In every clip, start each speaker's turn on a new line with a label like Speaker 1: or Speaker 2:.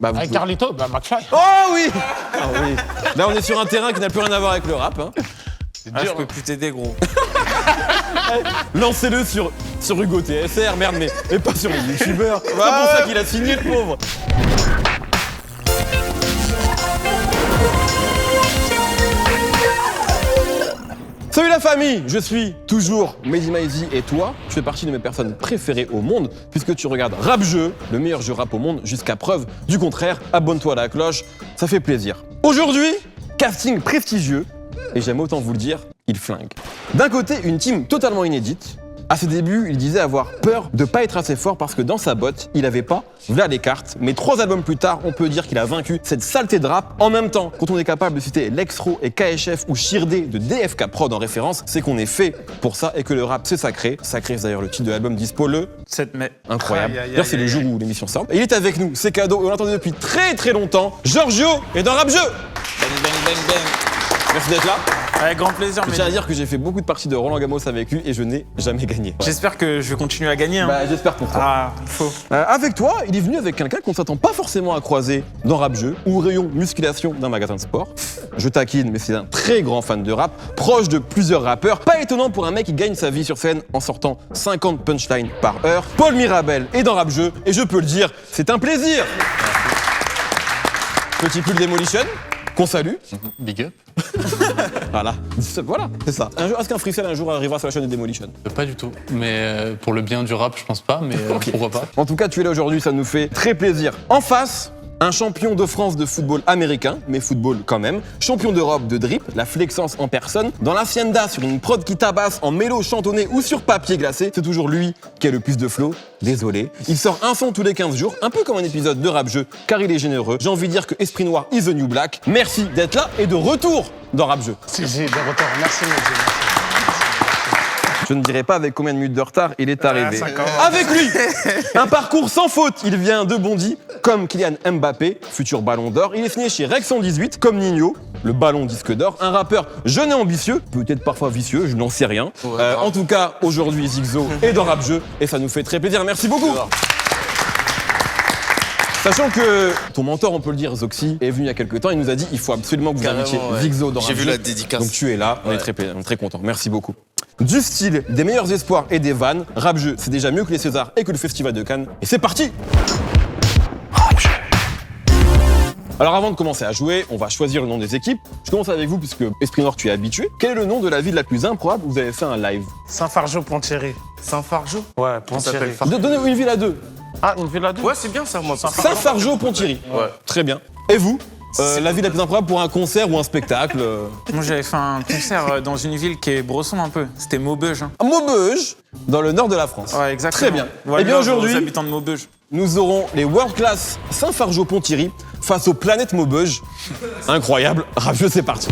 Speaker 1: Bah,
Speaker 2: Avec Carlito, bah McFly.
Speaker 1: Oh oui. Ah oui. Là, on est sur un terrain qui n'a plus rien à voir avec le rap. Hein.
Speaker 3: Je peux plus t'aider, gros.
Speaker 1: Lancez-le sur Hugo TSR, merde, mais pas sur les youtubeurs. C'est pas pour ça qu'il a signé, le pauvre. Salut la famille, je suis toujours Mehdi Maizy et toi, tu fais partie de mes personnes préférées au monde puisque tu regardes Rap Jeu, le meilleur jeu rap au monde jusqu'à preuve du contraire. Abonne-toi à la cloche, ça fait plaisir. Aujourd'hui, casting prestigieux et j'aime autant vous le dire, il flingue. D'un côté, une team totalement inédite. À ses débuts, il disait avoir peur de pas être assez fort parce que dans sa botte, il avait pas, voilà les cartes. Mais 3 albums plus tard, on peut dire qu'il a vaincu cette saleté de rap. En même temps, quand on est capable de citer Lexro et KSF ou Shirdé de DFK Prod en référence, c'est qu'on est fait pour ça et que le rap c'est sacré. Sacré, c'est d'ailleurs le titre de l'album dispo le
Speaker 3: 7 mai.
Speaker 1: Incroyable. D'ailleurs, c'est le jour où l'émission sort. Et il est avec nous, c'est cadeau, et on l'attendait depuis très très longtemps. Giorgio est dans Rap Jeu.
Speaker 3: Bang, bang, bang, bang.
Speaker 1: Merci d'être là.
Speaker 3: Avec grand plaisir,
Speaker 1: Je tiens à dire que j'ai fait beaucoup de parties de Roland Gamos avec lui et je n'ai jamais gagné.
Speaker 3: J'espère que je vais continuer à gagner. Hein.
Speaker 1: Bah, j'espère pour toi.
Speaker 3: Ah, faux.
Speaker 1: Avec toi, il est venu avec quelqu'un qu'on s'attend pas forcément à croiser dans Rap Jeu ou rayon musculation d'un magasin de sport. Je taquine, mais c'est un très grand fan de rap, proche de plusieurs rappeurs. Pas étonnant pour un mec qui gagne sa vie sur scène en sortant 50 punchlines par heure. Paul Mirabel est dans Rap Jeu et je peux le dire, c'est un plaisir. Petit pull Demolition, qu'on salue.
Speaker 4: Big up.
Speaker 1: Voilà, c'est ça. Est-ce qu'un freestyle un jour arrivera sur la chaîne de Demolition?
Speaker 4: Pas du tout. Mais pour le bien du rap, je pense pas, mais
Speaker 1: Ok.
Speaker 4: pourquoi pas.
Speaker 1: En tout cas, tu es là aujourd'hui, ça nous fait très plaisir. En face, un champion de France de football américain, mais football quand même. Champion d'Europe de drip, la flexence en personne. Dans l'hacienda, sur une prod qui tabasse en mélo chantonné ou sur papier glacé, c'est toujours lui qui a le plus de flow. Désolé. Il sort un son tous les 15 jours, un peu comme un épisode de Rap Jeu, car il est généreux. J'ai envie de dire que Esprit Noir is the new black. Merci d'être là et de retour dans Rap Jeu.
Speaker 2: Si, de retour. Merci, Mehdi.
Speaker 1: Je ne dirai pas avec combien de minutes de retard il est arrivé.
Speaker 2: 5 ans.
Speaker 1: Avec lui, un parcours sans faute. Il vient de Bondy, comme Kylian Mbappé, futur ballon d'or. Il est signé chez Rex 118, comme Nino, le ballon disque d'or. Un rappeur jeune et ambitieux, peut-être parfois vicieux, je n'en sais rien. En tout cas, aujourd'hui, Zigzo est dans Rap Jeu et ça nous fait très plaisir. Merci beaucoup. Sachant que ton mentor, on peut le dire, Zoxy, est venu il y a quelques temps. Il nous a dit il faut absolument que vous invitiez Zigzo dans Rap Jeu.
Speaker 5: J'ai vu la dédicace.
Speaker 1: Donc tu es là, on est très contents. Merci beaucoup. Du style, des meilleurs espoirs et des vannes, Rap Jeu, c'est déjà mieux que les Césars et que le Festival de Cannes. Et c'est parti! Alors avant de commencer à jouer, on va choisir le nom des équipes. Je commence avec vous puisque Esprit Noir, tu es habitué. Quel est le nom de la ville la plus improbable où vous avez fait un live?
Speaker 2: Saint-Fargeau, Pont-Thierry.
Speaker 5: Saint-Fargeau.
Speaker 2: Ouais, Pont-Thierry.
Speaker 1: Donnez une ville à deux.
Speaker 2: Ah, une ville à deux?
Speaker 5: Ouais, c'est bien ça, moi.
Speaker 1: Saint-Fargeau-Pont-Thierry.
Speaker 5: Ouais.
Speaker 1: Très bien. Et vous? La ville la plus improbable pour un concert ou un spectacle?
Speaker 3: Moi, j'avais fait un concert dans une ville qui est Bresson un peu. C'était Maubeuge. Hein.
Speaker 1: Maubeuge, dans le nord de la France.
Speaker 3: Ouais, exactement.
Speaker 1: Très bien.
Speaker 3: Voilà,
Speaker 1: Eh bien aujourd'hui,
Speaker 3: aux habitants de Maubeuge.
Speaker 1: nous aurons les World Class Saint-Fargeau-Pont-Thierry face aux planètes Maubeuge. Incroyable. Rap Jeu, c'est parti.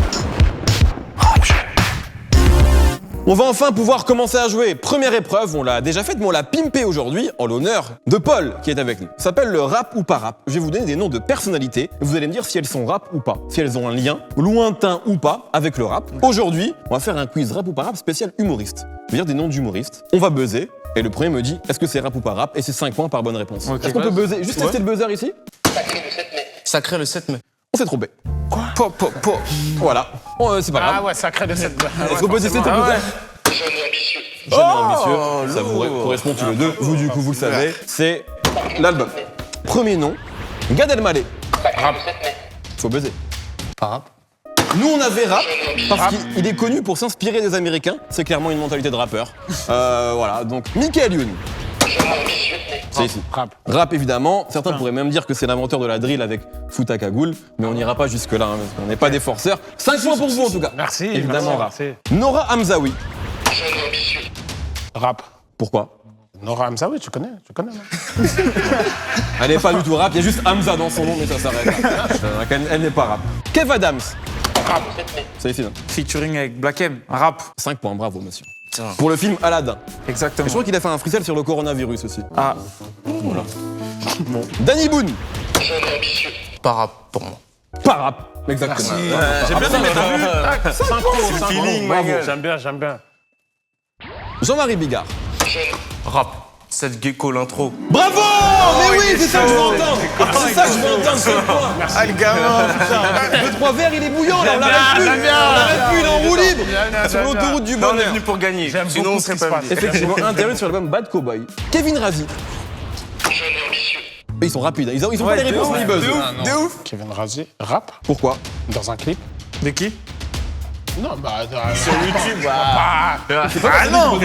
Speaker 1: On va enfin pouvoir commencer à jouer. Première épreuve, on l'a déjà faite, mais on l'a pimpée aujourd'hui en l'honneur de Paul qui est avec nous. Ça s'appelle le rap ou pas rap. Je vais vous donner des noms de personnalités et vous allez me dire si elles sont rap ou pas. Si elles ont un lien, lointain ou pas, avec le rap. Aujourd'hui, on va faire un quiz rap ou pas rap spécial humoriste. Je veux dire des noms d'humoristes. On va buzzer et le premier me dit est-ce que c'est rap ou pas rap et c'est 5 points par bonne réponse.
Speaker 3: Ok.
Speaker 1: Est-ce qu'on peut buzzer? Juste tester le buzzer ici?
Speaker 5: Sacré le 7 mai.
Speaker 1: On s'est trompé. Quoi? Voilà. C'est pas grave.
Speaker 2: Ah ouais, sacré de cette...
Speaker 1: Est-ce qu'on peut tester ton buzzer? Jeune et ambitieux, ça vous correspond tous les deux. Vous, du coup, vous le savez, c'est l'album. Premier nom, Gad Elmaleh.
Speaker 2: Rap.
Speaker 1: Faut buzzer.
Speaker 4: Pas rap.
Speaker 1: Nous, on avait rap, parce qu'il est connu pour s'inspirer des Américains. C'est clairement une mentalité de rappeur. Voilà, donc Michael Youn. C'est ici.
Speaker 2: Rap.
Speaker 1: Rap, évidemment. Certains pourraient même dire que c'est l'inventeur de la drill avec Fouta Cagoule, mais on n'ira pas jusque-là, hein, parce qu'on n'est pas des forceurs. 5 points pour vous, en tout cas.
Speaker 2: Merci.
Speaker 1: Évidemment, rap.
Speaker 2: merci.
Speaker 1: Nora Hamzaoui.
Speaker 2: Rap.
Speaker 1: Pourquoi?
Speaker 2: Nora Hamzaoui, tu connais non?
Speaker 1: Elle n'est pas du tout rap, il y a juste Hamza dans son nom, mais ça s'arrête là. Elle n'est pas rap. Kev Adams.
Speaker 2: Rap.
Speaker 1: Ça y est,
Speaker 3: Featuring avec Black M. Rap.
Speaker 1: 5 points, bravo monsieur.
Speaker 5: Tiens.
Speaker 1: Pour le film Aladdin.
Speaker 3: Exactement.
Speaker 1: Je crois qu'il a fait un freestyle sur le coronavirus aussi.
Speaker 3: Ah,
Speaker 1: Voilà. Bon. Danny Boone.
Speaker 5: Pas rap pour moi.
Speaker 1: Pas rap. Exactement.
Speaker 2: J'aime bien mettre
Speaker 1: Feeling,
Speaker 2: Bravo. J'aime bien.
Speaker 1: Jean-Marie Bigard.
Speaker 5: Rap. Cette gecko, l'intro.
Speaker 1: Bravo. Mais oui, c'est ça que je veux entendre. C'est ça que je veux entendre, c'est le point.
Speaker 5: Ah, le gamin.
Speaker 1: Le 3 verts, il est bouillant, là, on l'arrête plus. On l'arrête plus, il est en roue libre. Sur l'autoroute du
Speaker 5: Non, on est
Speaker 1: bonheur.
Speaker 5: venu pour gagner.
Speaker 2: J'aime
Speaker 5: Sinon, on
Speaker 2: beaucoup
Speaker 5: serait
Speaker 2: ce qui
Speaker 5: pas
Speaker 2: se
Speaker 5: venu.
Speaker 1: Effectivement, interview sur l'album Bad Cowboy. Kevin Razi. Ils sont rapides, hein. Ils ont pas les réponses ni buzz.
Speaker 5: De ouf.
Speaker 2: Kevin Razi, rap,
Speaker 1: Pourquoi?
Speaker 2: dans un clip.
Speaker 3: De qui?
Speaker 2: Non, bah.
Speaker 5: Sur YouTube,
Speaker 2: Ah,
Speaker 5: Ah non.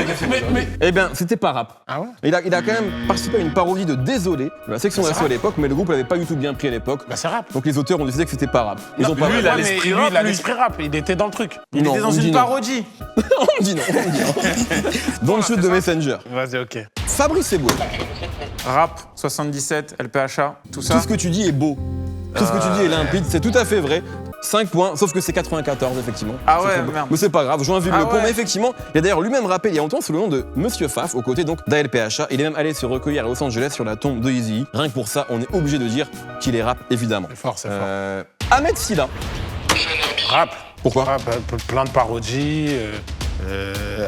Speaker 1: Eh bien, c'était pas rap.
Speaker 2: ah ouais.
Speaker 1: Il a quand même participé à une parodie de Désolé, de la section d'assaut à l'époque, mais le groupe l'avait pas du tout bien pris à l'époque.
Speaker 2: Bah, c'est rap.
Speaker 1: Donc les auteurs ont décidé que c'était pas rap. Ils ont pas
Speaker 5: lui, il a
Speaker 2: Ouais, mais
Speaker 5: l'esprit
Speaker 2: lui,
Speaker 5: rap,
Speaker 2: il a
Speaker 5: lui.
Speaker 2: l'esprit rap. Il était dans le truc.
Speaker 3: Il
Speaker 1: Non,
Speaker 3: était dans
Speaker 1: on dit
Speaker 3: une
Speaker 1: non.
Speaker 3: parodie.
Speaker 1: On dit non, on dit non. Don't shoot de Messenger.
Speaker 2: Vas-y, ok.
Speaker 1: Fabrice Eboué.
Speaker 3: Rap, 77, LPHA, tout ça.
Speaker 1: Tout ce que tu dis est beau. Tout ce que tu dis est limpide, c'est tout à fait vrai. 5 points, sauf que c'est 94, effectivement.
Speaker 3: Ah
Speaker 1: C'est
Speaker 3: ouais,
Speaker 1: trop beau.
Speaker 3: merde.
Speaker 1: Mais c'est pas grave, je invite
Speaker 3: Ah
Speaker 1: le point.
Speaker 3: ouais.
Speaker 1: Mais effectivement, il a d'ailleurs lui-même rappelé il y a longtemps sous le nom de Monsieur Faf, aux côtés donc d'ALPHA. Il est même allé se recueillir à Los Angeles sur la tombe de Eazy. Rien que pour ça, on est obligé de dire qu'il est rap, évidemment.
Speaker 2: C'est fort, c'est fort.
Speaker 1: Ahmed Silla.
Speaker 2: Rap.
Speaker 1: Pourquoi?
Speaker 2: Rap, plein de parodies.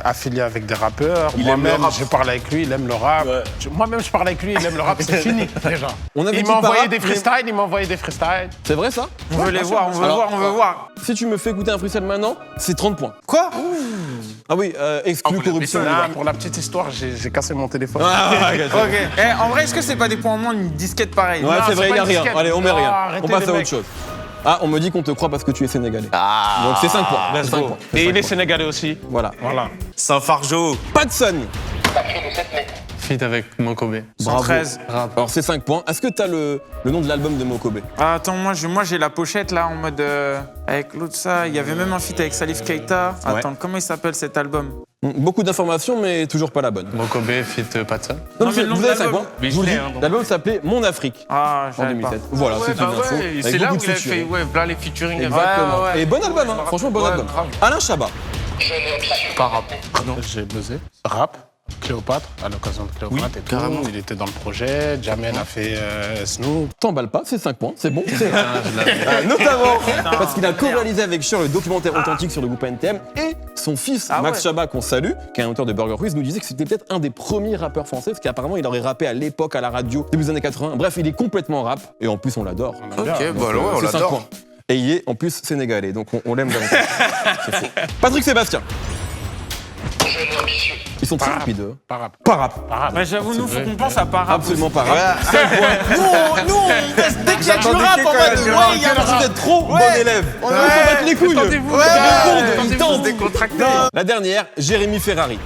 Speaker 2: Affilié avec des rappeurs.
Speaker 5: Il aime le
Speaker 2: Moi-même,
Speaker 5: rap.
Speaker 2: je parle avec lui, il aime le rap.
Speaker 5: Ouais.
Speaker 2: Moi-même, je parle avec lui, il aime le rap, c'est fini déjà.
Speaker 1: On avait
Speaker 2: Il
Speaker 1: dit
Speaker 2: m'a
Speaker 1: pas
Speaker 2: envoyé
Speaker 1: rap,
Speaker 2: des
Speaker 1: mais-
Speaker 2: freestyles, il m'a envoyé des freestyles.
Speaker 1: C'est vrai ça?
Speaker 3: On veut les voir, on veut
Speaker 1: Alors,
Speaker 3: voir, on veut voir.
Speaker 1: Si tu me fais écouter un freestyle maintenant, c'est 30 points.
Speaker 3: Quoi?
Speaker 1: Ah oui, exclu corruption.
Speaker 2: Là, pour la petite histoire, j'ai cassé mon téléphone.
Speaker 1: Ah, ok.
Speaker 3: Ok. Eh, en vrai, est-ce que c'est pas des points en moins, une disquette pareille?
Speaker 1: Ouais,
Speaker 2: Non,
Speaker 1: c'est
Speaker 2: c'est
Speaker 1: vrai,
Speaker 2: pas
Speaker 1: il y a
Speaker 2: une
Speaker 1: rien.
Speaker 2: disquette.
Speaker 1: Allez, on met
Speaker 2: Non,
Speaker 1: rien.
Speaker 2: arrêtez
Speaker 1: On passe
Speaker 2: les
Speaker 1: à autre
Speaker 2: mecs.
Speaker 1: chose. Ah, on me dit qu'on te croit parce que tu es sénégalais. Donc c'est 5 points.
Speaker 2: Let's
Speaker 1: C'est cinq
Speaker 2: go.
Speaker 1: points.
Speaker 2: Et il est sénégalais aussi.
Speaker 1: Voilà.
Speaker 2: Voilà.
Speaker 5: Saint-Fargeau.
Speaker 1: Patson.
Speaker 4: Feat avec Mokobe.
Speaker 3: 113.
Speaker 4: Rap.
Speaker 1: Alors c'est 5 points. Est-ce que t'as le nom de l'album de Mokobe?
Speaker 3: Ah, attends, moi j'ai la pochette là en mode avec l'autre ça. Il y avait même un feat avec Salif Keita.
Speaker 1: Ouais.
Speaker 3: Attends, comment il s'appelle cet album?
Speaker 1: Beaucoup d'informations, mais toujours pas la bonne.
Speaker 4: Mokobe, feat Patson.
Speaker 1: Non,
Speaker 3: mais le nom
Speaker 1: vous
Speaker 3: de
Speaker 1: avez 5
Speaker 3: l'album.
Speaker 1: points.
Speaker 5: Mais
Speaker 1: Je vous
Speaker 5: je
Speaker 1: le
Speaker 5: l'ai,
Speaker 1: dis,
Speaker 5: hein, donc.
Speaker 1: l'album s'appelait Mon Afrique
Speaker 3: Ah,
Speaker 1: en
Speaker 3: j'avais pas.
Speaker 1: 2007. Voilà, c'est une info.
Speaker 5: C'est
Speaker 1: avec
Speaker 5: là où
Speaker 1: beaucoup
Speaker 5: il a
Speaker 1: de
Speaker 5: fait,
Speaker 1: featuring.
Speaker 5: là, les featuring.
Speaker 1: Exactement.
Speaker 3: Ouais.
Speaker 1: Et bon album, hein. Franchement, bon
Speaker 5: Ouais,
Speaker 1: album.
Speaker 5: grave.
Speaker 1: Alain Chabat.
Speaker 5: Pas rap.
Speaker 2: J'ai buzzé. Rap. Cléopâtre, à l'occasion de Cléopâtre et tout.
Speaker 5: carrément.
Speaker 2: Il était dans le projet. Jamel a fait Snoop.
Speaker 1: T'emballes pas, c'est 5 points, c'est bon. Notamment parce qu'il a co-réalisé avec Cher le documentaire authentique sur le groupe NTM et son fils
Speaker 3: Ah
Speaker 1: Max
Speaker 3: ouais.
Speaker 1: Chabat, qu'on salue, qui est un auteur de Burger Quiz, nous disait que c'était peut-être un des premiers rappeurs français, parce qu'apparemment il aurait rappé à l'époque à la radio, début des années 80. Bref, il est complètement rap et en plus on l'adore.
Speaker 5: Ok, bah
Speaker 1: Donc,
Speaker 5: alors, on
Speaker 1: c'est 5
Speaker 5: l'adore.
Speaker 1: points. Et il est en plus sénégalais, donc on l'aime davantage. C'est faux. Patrick Sébastien. Ils sont très rapides, eux.
Speaker 2: Pas rap.
Speaker 1: Pas rap.
Speaker 2: Pas rap.
Speaker 3: Ouais, j'avoue, nous, faut qu'on pense à pas rap.
Speaker 1: Absolument pas rap.
Speaker 5: Dès qu'il y a du rap en mode, ouais, il y a
Speaker 1: Vous êtes trop bon élève. On va battre les couilles. Il tente. La dernière, Jérémy Ferrari.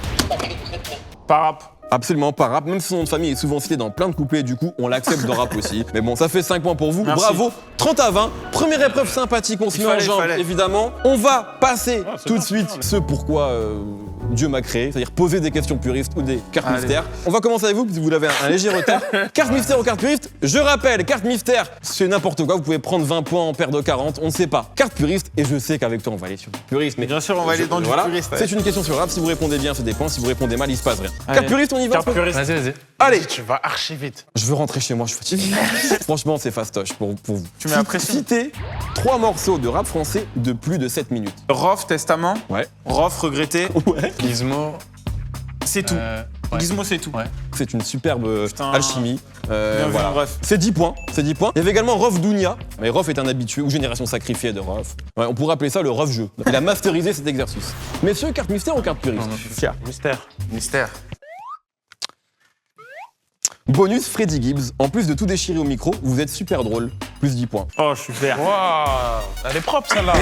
Speaker 3: Pas rap.
Speaker 1: Absolument pas rap, même si son nom de famille est souvent cité dans plein de couplets, du coup on l'accepte de rap aussi. Mais bon, ça fait 5 points pour vous,
Speaker 3: Merci.
Speaker 1: bravo, 30-20, première épreuve sympathique, on se met en jambe
Speaker 3: fallait.
Speaker 1: évidemment. On va passer
Speaker 2: c'est
Speaker 1: tout de
Speaker 2: bon,
Speaker 1: suite
Speaker 2: c'est bon.
Speaker 1: ce pourquoi Dieu m'a créé, c'est-à-dire poser des questions puristes ou des cartes
Speaker 3: Allez.
Speaker 1: mystères. On va commencer avec vous, parce que vous avez un léger retard. Carte mystère ou carte puriste, je rappelle, carte mystère, c'est n'importe quoi, vous pouvez prendre 20 points en paire de 40, on ne sait pas. Carte puriste, et je sais qu'avec toi on va aller sur du puriste, mais
Speaker 3: Bien sûr, on va aller dans du
Speaker 1: voilà.
Speaker 3: puriste. Ouais.
Speaker 1: C'est une question sur rap, si vous répondez bien, c'est des points, si vous répondez mal, il se passe rien.
Speaker 3: Allez.
Speaker 1: Carte puriste, on y va
Speaker 3: Carte puriste.
Speaker 4: Vas-y, vas-y.
Speaker 1: Allez,
Speaker 2: Tu vas archi vite.
Speaker 1: je veux rentrer chez moi, je suis fatigué. Franchement, c'est fastoche pour vous.
Speaker 3: Tu mets la pression.
Speaker 1: Citez 3 morceaux de rap français de plus de 7 minutes.
Speaker 3: Rof, Testament.
Speaker 1: Ouais.
Speaker 3: Rof, Regretté.
Speaker 1: Ouais.
Speaker 4: Gizmo.
Speaker 3: C'est tout.
Speaker 4: Ouais.
Speaker 3: Gizmo, c'est tout.
Speaker 4: Ouais.
Speaker 1: C'est une superbe
Speaker 3: Putain.
Speaker 1: alchimie.
Speaker 3: Bien vu,
Speaker 1: voilà.
Speaker 3: Rof.
Speaker 1: C'est 10 points. C'est 10 points. Il y avait également Rof Dounia. Mais Rof est un habitué ou génération sacrifiée de Rof. Ouais, on pourrait appeler ça le Rof jeu. Il a masterisé cet exercice. Messieurs, carte mystère ou carte puriste? Tiens.
Speaker 2: Mystère.
Speaker 5: Mystère.
Speaker 1: Bonus Freddy Gibbs. En plus de tout déchirer au micro, vous êtes super drôle. Plus 10 points.
Speaker 3: Oh, super.
Speaker 2: Waouh, elle est propre celle-là.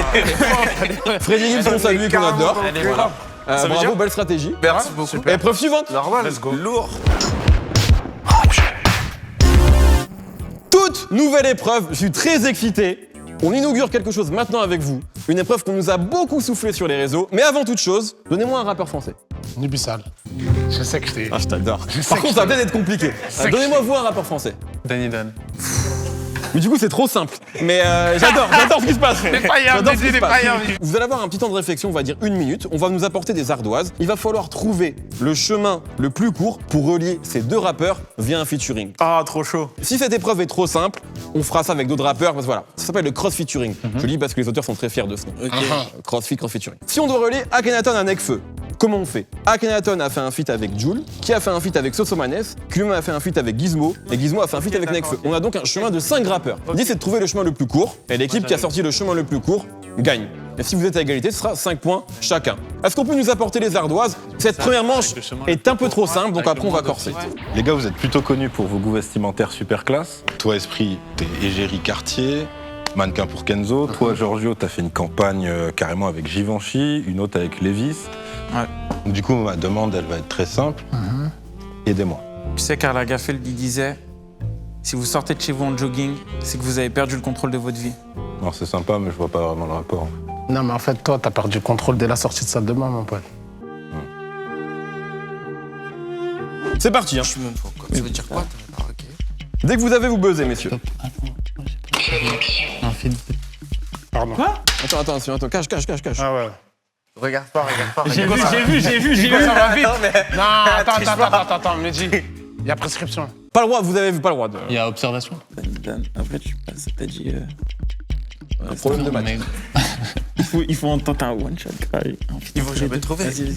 Speaker 1: Freddy Gibbs qu'on salue et qu'on adore.
Speaker 3: Voilà.
Speaker 5: Ça veut
Speaker 1: Bravo,
Speaker 5: dire
Speaker 1: belle stratégie.
Speaker 5: Merci beaucoup.
Speaker 1: Épreuve suivante.
Speaker 5: Normal.
Speaker 2: Let's go.
Speaker 5: Lourd.
Speaker 1: Toute nouvelle épreuve, je suis très excité. On inaugure quelque chose maintenant avec vous. Une épreuve qu'on nous a beaucoup soufflé sur les réseaux. Mais avant toute chose, donnez-moi un rappeur français.
Speaker 2: Nubissal. Je sais que je t'ai.
Speaker 1: Ah, je t'adore. Par contre, ça va peut-être être compliqué. Donnez-moi vous un rappeur français.
Speaker 4: Danny Dan.
Speaker 1: Mais du coup, c'est trop simple. Mais j'adore ce qui se passe. J'adore ce qui se passe. Vous allez avoir un petit temps de réflexion, on va dire 1 minute. On va nous apporter des ardoises. Il va falloir trouver le chemin le plus court pour relier ces deux rappeurs via un featuring.
Speaker 3: Ah, trop chaud.
Speaker 1: Si cette épreuve est trop simple, on fera ça avec d'autres rappeurs, parce que voilà, ça s'appelle le cross-featuring. Je le dis parce que les auteurs sont très fiers de ce nom. Cross featuring. Si on doit relier Akhenaton à Nekfeu, comment on fait? Akhenaton a fait un feat avec Jul, qui a fait un feat avec Sosomanes, qui lui-même a fait un feat avec Gizmo, et Gizmo a fait un feat avec Nekfeu. On a donc un chemin de 5 rappeurs. L'idée, c'est de trouver le chemin le plus court, et l'équipe qui a sorti le chemin le plus court gagne. Et si vous êtes à égalité, ce sera 5 points chacun. Est-ce qu'on peut nous apporter les ardoises? Cette première manche est un peu trop simple, donc après on va corser.
Speaker 6: Les gars, vous êtes plutôt connus pour vos goûts vestimentaires super classe. Toi, Esprit, t'es égérie Cartier, mannequin pour Kenzo. Toi, Giorgio, t'as fait une campagne carrément avec Givenchy, une autre avec Levi's.
Speaker 3: Ouais.
Speaker 6: Du coup, ma demande, elle va être très simple. Aidez-moi.
Speaker 3: Tu sais, Karl Lagerfeld il disait, si vous sortez de chez vous en jogging, c'est que vous avez perdu le contrôle de votre vie.
Speaker 6: Alors, c'est sympa, mais je vois pas vraiment le rapport.
Speaker 2: Non, mais en fait, toi, t'as perdu le contrôle dès la sortie de salle de bain, mon pote.
Speaker 1: C'est parti, hein.
Speaker 5: Je sais même pas quoi. Ça veut dire quoi? Ah, ok.
Speaker 1: Dès que vous avez, vous buzzez, messieurs.
Speaker 4: Un feed.
Speaker 2: Pardon.
Speaker 1: Attends, cache.
Speaker 2: Ah ouais.
Speaker 5: Regarde pas.
Speaker 2: J'ai vu. Ça va vite. Non, attends, Mehdi. Il y a prescription.
Speaker 1: Pas le droit, vous avez pas le droit de...
Speaker 4: Il y a observation.
Speaker 3: Après, tu passes, t'as dit.
Speaker 1: Un problème de match.
Speaker 4: Mais-
Speaker 3: Il faut entendre un one-shot cry.
Speaker 5: Ils vont jamais trouver.
Speaker 3: Vas-y.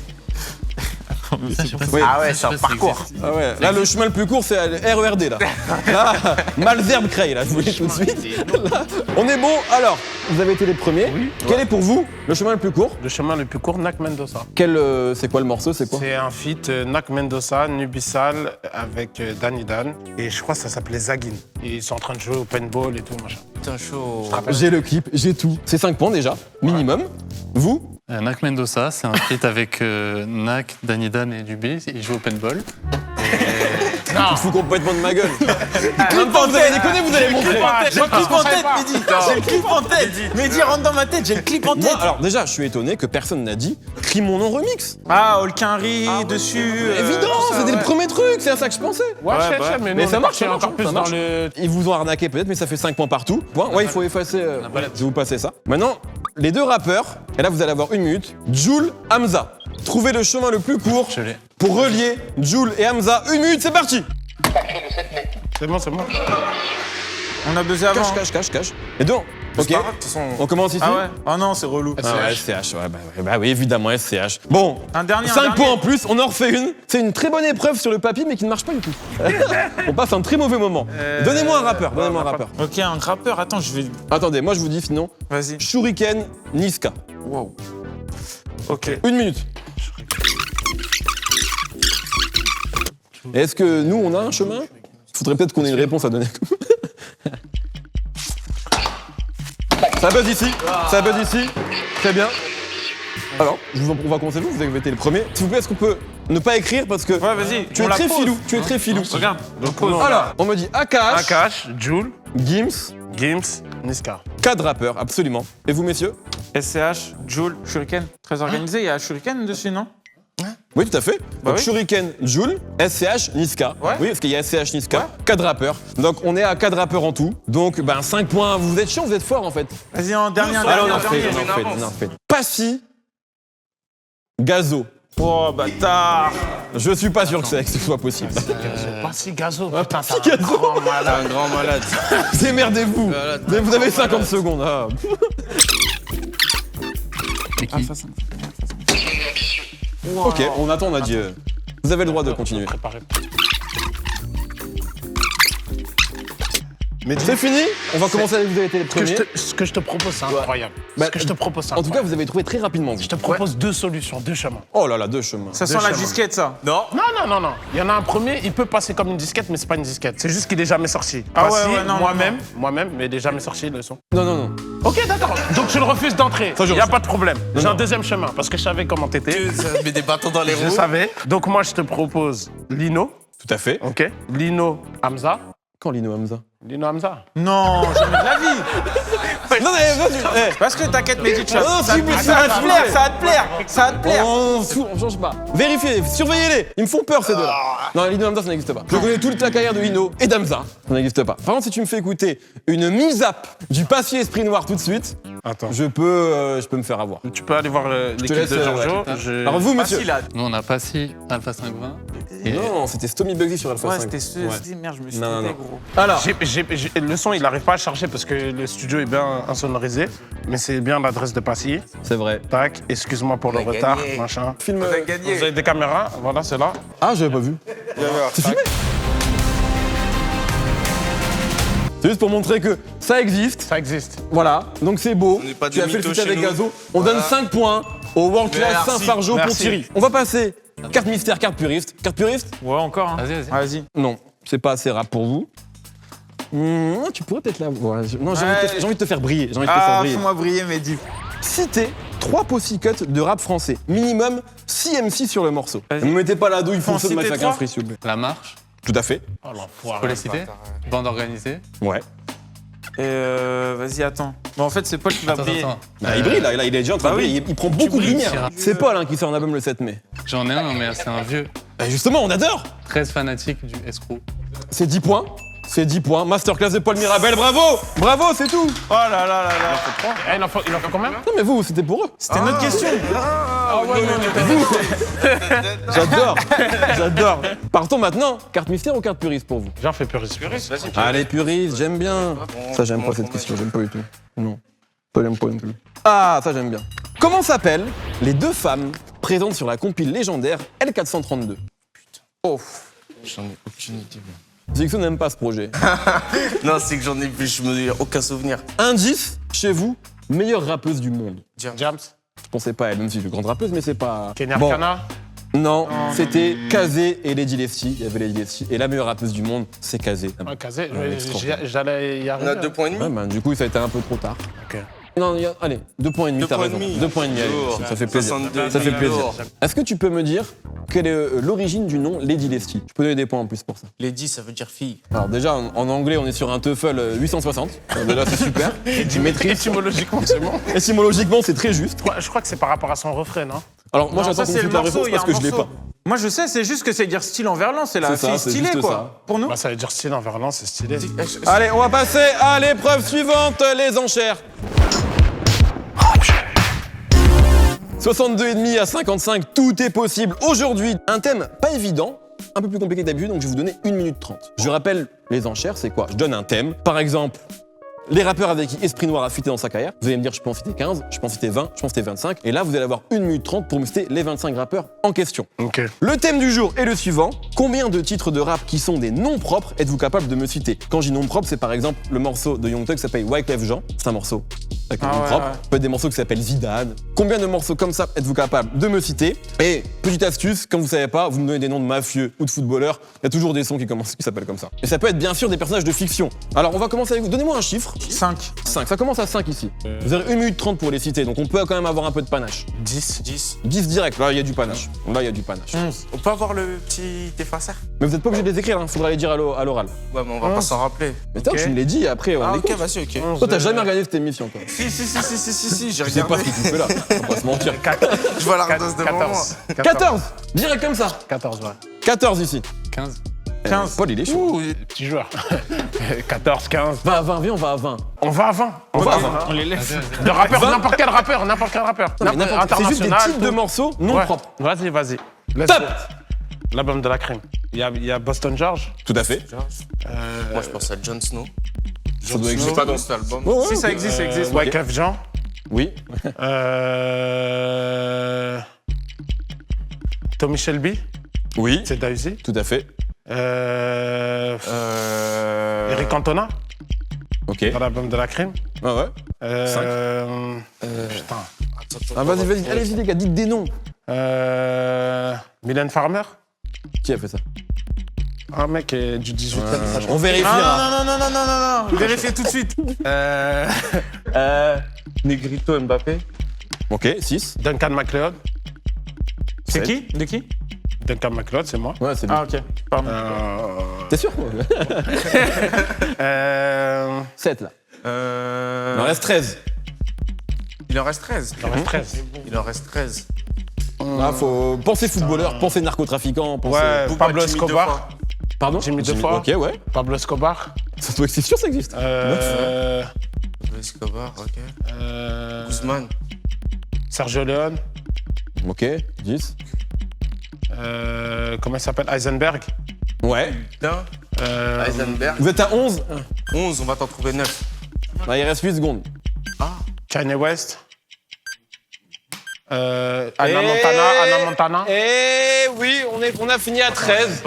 Speaker 1: Oui.
Speaker 5: Ah ouais, c'est un parcours.
Speaker 1: Ah ouais. Là, le chemin le plus court, c'est RERD, là. Là, Malzerbe Cray, là, je vous le dis tout de suite. Là, on est bon. Alors, vous avez été les premiers. Quel est pour vous le chemin le plus court?
Speaker 2: Le chemin le plus court, Nak Mendoza.
Speaker 1: C'est quoi le morceau? C'est quoi?
Speaker 2: C'est un feat Nak Mendoza, Nubisal avec Danny Dan. Et je crois que ça s'appelait Zagin. Et ils sont en train de jouer au paintball et tout, machin.
Speaker 5: Putain, chaud.
Speaker 1: J'ai le clip, j'ai tout. C'est 5 points déjà, minimum. Vous?
Speaker 4: Nak Mendoza, c'est un feat avec Nak, Danny Dan et Dubé. Ils jouent au paintball.
Speaker 1: Tu te fous complètement de ma gueule. Même pas, vous allez déconner, vous allez montrer.
Speaker 5: J'ai le clip en tête, Mehdi. J'ai le clip en tête. Mehdi, rentre dans ma tête, j'ai le clip en tête.
Speaker 1: Moi, alors déjà, je suis étonné que personne n'a dit Crie mon nom remix.
Speaker 3: Ah, Olkinry dessus.
Speaker 1: Évident,
Speaker 3: tout ça,
Speaker 1: c'était
Speaker 3: ouais.
Speaker 1: le premier truc, c'est à ça que je pensais.
Speaker 2: Ouais,
Speaker 3: bah,
Speaker 2: mais
Speaker 1: ça marche,
Speaker 2: encore plus
Speaker 1: ça marche.
Speaker 2: dans le...
Speaker 1: Ils vous ont arnaqué peut-être, mais ça fait 5 points partout. Point. Ouais, il faut effacer. Je vais vous passer ça. Maintenant, les deux rappeurs, et là vous allez avoir 1 minute. Jul, Hamza. Trouvez le chemin le plus court
Speaker 4: Je l'ai.
Speaker 1: pour relier Jul et Hamza. 1 minute, c'est parti.
Speaker 2: C'est bon.
Speaker 3: On a buzzé avant.
Speaker 1: Cache. Et donc, ok.
Speaker 5: C'est pas grave, de toute façon.
Speaker 1: On commence ici.
Speaker 3: Ah ouais? Oh non, c'est relou.
Speaker 1: Ah ouais, SCH, ouais, bah oui, évidemment, SCH. Bon,
Speaker 3: Un dernier.
Speaker 1: 5 points en plus, on en refait une. C'est une très bonne épreuve sur le papier, mais qui ne marche pas du tout. On passe un très mauvais moment. Donnez-moi un rappeur,
Speaker 3: Ok, un rappeur. Attends, je vais.
Speaker 1: Attendez, moi je vous dis sinon,
Speaker 3: Vas-y.
Speaker 1: Shuriken, Niska.
Speaker 3: Wow. Ok.
Speaker 1: 1 minute. Est-ce que nous, on a un chemin? Faudrait peut-être qu'on ait une réponse à donner. Ça buzz ici, très bien. Alors, on va commencer vous avez été le premier. S'il vous plaît, est-ce qu'on peut ne pas écrire parce que
Speaker 3: Ouais, vas-y.
Speaker 1: tu es très filou,
Speaker 3: Regarde.
Speaker 1: Alors, on me dit Akash,
Speaker 2: Akash, Jul,
Speaker 1: Gims,
Speaker 2: Gims, Niska.
Speaker 1: 4 rappeurs, absolument. Et vous, messieurs?
Speaker 3: SCH, Joule, Shuriken. Très organisé. Il y a Shuriken dessus, non?
Speaker 1: Oui, tout à fait.
Speaker 3: Bah
Speaker 1: Donc
Speaker 3: oui.
Speaker 1: Shuriken, Jul, SCH, Niska.
Speaker 3: Ouais.
Speaker 1: Oui, parce qu'il y a SCH, Niska, 4 rappeurs. Donc on est à 4 rappeurs en tout. Donc 5 points. Vous êtes chiant, vous êtes fort en fait.
Speaker 3: Vas-y, en dernier.
Speaker 1: Allez, on en
Speaker 3: dernier.
Speaker 1: refait. Passy, Gazo.
Speaker 3: Oh, bâtard.
Speaker 1: Je suis pas sûr que ce soit possible.
Speaker 2: Pas si gazo. Putain,
Speaker 1: si
Speaker 2: t'as un
Speaker 1: gazo.
Speaker 2: grand malade.
Speaker 5: Un grand malade.
Speaker 1: Démerdez-vous. Mais vous avez 50 secondes. Ah. Ok, on attend, on a dit. Vous avez le droit de continuer.
Speaker 2: Préparé.
Speaker 1: Mais c'est fini. On va commencer avec vous avez été les premiers.
Speaker 2: Ce que je te propose, c'est incroyable.
Speaker 1: Bah,
Speaker 2: Ce que je te propose, c'est
Speaker 1: En tout cas,
Speaker 2: incroyable.
Speaker 1: vous avez trouvé très rapidement. Vous.
Speaker 2: Je te propose 2 solutions, 2 chemins.
Speaker 1: Oh là là, 2 chemins.
Speaker 3: Ça sent
Speaker 2: Deux
Speaker 3: la
Speaker 2: chemins.
Speaker 3: disquette, ça.
Speaker 5: Non.
Speaker 2: Non. Il y en a un premier, il peut passer comme une disquette, mais c'est pas une disquette. C'est juste qu'il est jamais sorti.
Speaker 3: Ah ouais,
Speaker 2: Voici,
Speaker 3: ouais, non,
Speaker 2: moi-même, mais il est jamais sorti le son.
Speaker 1: Non.
Speaker 2: Ok, d'accord. Donc je le refuse d'entrée.
Speaker 1: Ça, je
Speaker 2: Il n'y a
Speaker 1: refuse.
Speaker 2: pas de problème. J'ai
Speaker 1: non.
Speaker 2: un deuxième chemin, parce que je savais comment t'étais.
Speaker 5: Ça met des bâtons dans les
Speaker 2: Je
Speaker 5: roues.
Speaker 2: savais. Donc moi, je te propose Lino.
Speaker 1: Tout à fait.
Speaker 2: Ok. Lino Hamza.
Speaker 1: Quand Lino Hamza?
Speaker 2: Lino Hamza.
Speaker 3: Non, jamais de la vie.
Speaker 1: Non, mais
Speaker 3: Parce que t'inquiète, Mehdi, tu vas.
Speaker 1: Non,
Speaker 3: Ça
Speaker 1: s'il vous plaît,
Speaker 3: va te plaire, ça va te plaire. Ça va te plaire.
Speaker 1: on change pas. Vérifiez, surveillez-les. Ils me font peur ces deux-là. Non, Lino Hamza, ça n'existe pas. Je connais toute la carrière de Lino et d'Hamza. Ça n'existe pas. Par contre, si tu me fais écouter une mise-up du Passy Esprit Noir tout de suite,
Speaker 2: Attends.
Speaker 1: je peux me faire avoir.
Speaker 2: Tu peux aller voir l'équipe
Speaker 1: laisse,
Speaker 2: de Giorgio.
Speaker 1: ouais. Alors vous, monsieur.
Speaker 3: Facile, là.
Speaker 4: Nous, on a Passy, Alpha 520. Et
Speaker 1: Non, c'était Stomy Bugsy sur Alpha
Speaker 3: Ouais,
Speaker 1: 5.
Speaker 3: c'était merde, je me suis
Speaker 1: Non,
Speaker 3: trompé,
Speaker 1: non.
Speaker 3: gros.
Speaker 1: Alors,
Speaker 2: Le son, il n'arrive pas à charger parce que le studio est bien insonorisé. Mais c'est bien l'adresse de Passy.
Speaker 1: c'est vrai.
Speaker 2: Tac, excuse-moi pour le
Speaker 5: On a
Speaker 2: retard,
Speaker 5: gagné.
Speaker 2: machin.
Speaker 1: Film.
Speaker 3: On a gagné.
Speaker 2: Vous avez des caméras, voilà, c'est là.
Speaker 1: Ah, j'avais pas vu. C'est filmé. C'est juste pour montrer que ça existe.
Speaker 2: Ça existe.
Speaker 1: Voilà, donc c'est beau.
Speaker 5: On n'est pas
Speaker 1: Tu as
Speaker 5: des
Speaker 1: fait le
Speaker 5: mythos
Speaker 1: feat avec
Speaker 5: chez nous.
Speaker 1: Gazo. On donne 5 points au World Class
Speaker 5: Merci.
Speaker 1: Saint-Fargeau pour
Speaker 2: Merci.
Speaker 1: Thierry. On va passer carte mystère, carte puriste. Carte puriste?
Speaker 3: Ouais, encore, hein.
Speaker 4: Vas-y.
Speaker 3: Vas-y.
Speaker 1: Non, c'est pas assez rap pour vous. Tu pourrais peut-être la voir. Non, j'ai envie de te faire briller. J'ai envie de te faire
Speaker 3: Ah,
Speaker 1: briller.
Speaker 3: fais-moi briller, Mehdi.
Speaker 1: Citez 3 pussycuts de rap français. Minimum 6 MC sur le morceau.
Speaker 3: Vas-y.
Speaker 1: Ne me mettez pas la douille
Speaker 3: Faut en
Speaker 1: fonceuse de
Speaker 3: citer
Speaker 1: chacun
Speaker 3: 3?
Speaker 1: free, s'il vous plaît.
Speaker 4: La marche,
Speaker 1: Tout à fait.
Speaker 2: Oh l'enfoiré.
Speaker 4: faut les citer. Bande organisée.
Speaker 1: Ouais.
Speaker 3: Vas-y, attends. Bon, en fait, c'est Paul qui va briller.
Speaker 1: Il brille là, il est déjà en train de briller. Il prend beaucoup de
Speaker 4: brilles,
Speaker 1: lumière.
Speaker 4: Thierry.
Speaker 1: C'est Paul qui sort un album le 7 mai.
Speaker 4: J'en ai un, mais c'est un vieux.
Speaker 1: Justement, on adore.
Speaker 4: 13 fanatique du escroc.
Speaker 1: C'est 10 points. C'est 10 points. Masterclass de Paul Mirabel, bravo. Bravo, c'est tout.
Speaker 3: Oh là là là là.
Speaker 2: Il en faut combien?
Speaker 1: Non mais vous, c'était pour eux.
Speaker 3: C'était notre question.
Speaker 1: J'adore. J'adore. Partons maintenant. Carte mystère ou carte puriste pour vous?
Speaker 2: J'en fais puriste.
Speaker 1: Allez, puriste, j'aime bien. Ça, j'aime pas cette question, j'aime pas du tout. Non. Ça, j'aime pas non plus. Ah, ça, j'aime bien. Comment s'appellent les 2 femmes présentes sur la compile légendaire L432?
Speaker 3: Oh.
Speaker 5: J'en ai aucune idée.
Speaker 1: Zixon n'aime pas ce projet.
Speaker 5: Non, c'est que j'en ai plus, je me ai aucun souvenir.
Speaker 1: Indice, chez vous, meilleure rappeuse du monde.
Speaker 2: Jams.
Speaker 1: Je pensais pas à elle, même si je suis grande rappeuse, mais c'est pas.
Speaker 2: Kenya
Speaker 1: Bon.
Speaker 2: Arcana.
Speaker 1: Non, c'était Kazé et Lady Lefty. Il y avait Lady Lefty. Et la meilleure rappeuse du monde, c'est Kazé.
Speaker 2: Ouais, Kazé,
Speaker 1: Ouais, extraordinaire.
Speaker 2: j'allais y
Speaker 5: On
Speaker 2: arriver.
Speaker 5: a 2 points et demi.
Speaker 1: Ouais, bah, du coup, ça a été un peu trop tard.
Speaker 2: Ok.
Speaker 1: Non, allez, 2 points et demi,
Speaker 5: 2
Speaker 1: t'as
Speaker 5: points et
Speaker 1: raison.
Speaker 5: demi.
Speaker 1: 2 points et demi, allez,
Speaker 5: Lourd.
Speaker 1: ça fait plaisir.
Speaker 5: 62
Speaker 1: Ça fait plaisir.
Speaker 5: lourd.
Speaker 1: Est-ce que tu peux me dire quelle est l'origine du nom Lady Lefty? Je peux donner des points en plus pour ça.
Speaker 5: Lady, ça veut dire fille.
Speaker 1: Alors déjà, en anglais, on est sur un TOEFL 860. Déjà, c'est super. Tu maîtrises.
Speaker 2: Étymologiquement, c'est bon.
Speaker 1: Étymologiquement, c'est très juste.
Speaker 2: Je crois que c'est par rapport à son refrain, non?
Speaker 1: Alors moi,
Speaker 3: Non,
Speaker 1: j'attends
Speaker 3: ça,
Speaker 1: qu'on
Speaker 3: c'est
Speaker 1: me
Speaker 3: le
Speaker 1: cite la
Speaker 3: morceau,
Speaker 1: réponse
Speaker 3: il y a
Speaker 1: parce que
Speaker 3: un
Speaker 1: je l'ai
Speaker 3: morceau.
Speaker 1: pas.
Speaker 3: Moi, je sais, c'est juste que c'est dire style en verlan. C'est la
Speaker 1: C'est ça,
Speaker 3: fille
Speaker 1: c'est
Speaker 3: stylée,
Speaker 1: juste
Speaker 3: quoi.
Speaker 1: ça.
Speaker 3: Pour nous.
Speaker 2: Bah, ça veut dire style en verlan, c'est stylé.
Speaker 1: Allez, on va passer à l'épreuve suivante, les enchères. 62,5 à 55, tout est possible. Aujourd'hui, un thème pas évident, un peu plus compliqué que d'habitude, donc je vais vous donner 1 minute 30. Je rappelle, les enchères, c'est quoi? Je donne un thème. Par exemple, les rappeurs avec qui Esprit Noir a fuité dans sa carrière. Vous allez me dire, je peux en citer 15, je peux en citer 20, je peux en citer 25. Et là, vous allez avoir 1 minute 30 pour me citer les 25 rappeurs en question.
Speaker 2: Ok.
Speaker 1: Le thème du jour est le suivant. Combien de titres de rap qui sont des noms propres êtes-vous capable de me citer? Quand je dis nom propre, c'est par exemple le morceau de Young Thug qui s'appelle Wyclef Jean. C'est un morceau avec un
Speaker 3: Ah
Speaker 1: nom
Speaker 3: ouais,
Speaker 1: propre.
Speaker 3: ouais.
Speaker 1: Ça peut être des morceaux qui s'appellent Zidane. Combien de morceaux comme ça êtes-vous capable de me citer? Et petite astuce, quand vous savez pas, vous me donnez des noms de mafieux ou de footballeurs. Il y a toujours des sons qui s'appellent comme ça. Et ça peut être bien sûr des personnages de fiction. Alors on va commencer avec vous. Donnez-moi un chiffre.
Speaker 3: 5.
Speaker 1: 5. Ça commence à 5 ici. Vous avez 1 minute 30 pour les citer, donc on peut quand même avoir un peu de panache.
Speaker 2: 10.
Speaker 1: 10 direct. Là, il y a du panache. Là, il y a du panache.
Speaker 3: 11.
Speaker 5: On peut avoir le petit effaceur?
Speaker 1: Mais vous n'êtes pas obligé de les écrire, il faudra les dire à l'oral.
Speaker 5: Ouais, mais on va pas s'en rappeler.
Speaker 1: Mais attends,
Speaker 2: Ok.
Speaker 1: tu me l'as dit et après on
Speaker 5: Ah,
Speaker 1: écoute.
Speaker 5: ok, vas-y, ok.
Speaker 1: Toi, t'as jamais regardé cette émission, toi.
Speaker 5: Si, j'ai
Speaker 1: Je sais pas
Speaker 5: regardé.
Speaker 1: ce que tu fais là, on va pas se mentir.
Speaker 5: Je vois la redose devant moi.
Speaker 2: 14.
Speaker 1: 14 direct comme ça.
Speaker 2: 14, ouais.
Speaker 1: 14 ici.
Speaker 4: 15.
Speaker 3: 15.
Speaker 1: Paul, il est chaud.
Speaker 2: Petit joueur. 14, 15.
Speaker 1: Va à 20, viens, on va à 20.
Speaker 2: On va à 20.
Speaker 1: On va à 20.
Speaker 2: On les laisse. De rappeur, n'importe quel rappeur.
Speaker 1: Non, mais n'importe- c'est juste des
Speaker 2: International,
Speaker 1: types de
Speaker 2: tout.
Speaker 1: morceaux non
Speaker 2: Ouais.
Speaker 1: propres.
Speaker 2: Vas-y. Let's
Speaker 1: Top
Speaker 2: go. L'album de la crème. Il y a Boston George.
Speaker 1: Tout à fait.
Speaker 5: Moi, je pense à Jon Snow.
Speaker 1: Ça doit exister.
Speaker 5: Pas dans cet album.
Speaker 1: Ouais, ouais,
Speaker 3: Si, ça
Speaker 1: ok.
Speaker 3: existe, ça existe.
Speaker 2: Wyclef Jean.
Speaker 1: Oui.
Speaker 2: Tommy Shelby.
Speaker 1: Oui.
Speaker 2: C'est Daisy.
Speaker 1: Tout à fait.
Speaker 2: Eric Cantona.
Speaker 1: Ok.
Speaker 2: Dans l'album de la crème.
Speaker 1: Ouais, ouais.
Speaker 2: Putain.
Speaker 1: Ah, vas-y. Allez-y, les gars, dites des noms.
Speaker 2: Mylène Farmer.
Speaker 1: Qui a fait ça?
Speaker 2: Un mec du 18e. ça, je
Speaker 1: On vérifiera.
Speaker 3: Non. Vérifiez tout de suite.
Speaker 5: Negrito Mbappé.
Speaker 1: Ok, 6.
Speaker 2: Duncan MacLeod.
Speaker 3: C'est qui? De qui?
Speaker 2: Duncan MacLeod, c'est moi.
Speaker 1: Ouais, c'est lui.
Speaker 3: Ah, ok. Pardon.
Speaker 1: T'es sûr? 7 là. Il en reste 13.
Speaker 5: Il en reste 13.
Speaker 2: Il en reste 13.
Speaker 5: Il en reste 13.
Speaker 1: Ah, faut penser footballeur, penser narcotrafiquant, penser.
Speaker 2: Ouais,
Speaker 5: Booba,
Speaker 2: Pablo
Speaker 5: Jimmy
Speaker 2: Escobar.
Speaker 1: Pardon?
Speaker 2: Jimmy deux fois.
Speaker 1: Ok, ouais.
Speaker 2: Pablo Escobar.
Speaker 1: Ça doit exister, sûr, ça existe.
Speaker 5: Escobar, ok. Guzman.
Speaker 2: Sergio Leone.
Speaker 1: Ok, 10.
Speaker 2: Comment il s'appelle? Heisenberg.
Speaker 1: Ouais.
Speaker 5: Putain. Heisenberg.
Speaker 1: Vous êtes à 11.
Speaker 5: 11, on va t'en trouver 9.
Speaker 1: Il reste 8 secondes.
Speaker 2: Kanye West. Anna Montana.
Speaker 1: Et oui, on a fini à 13.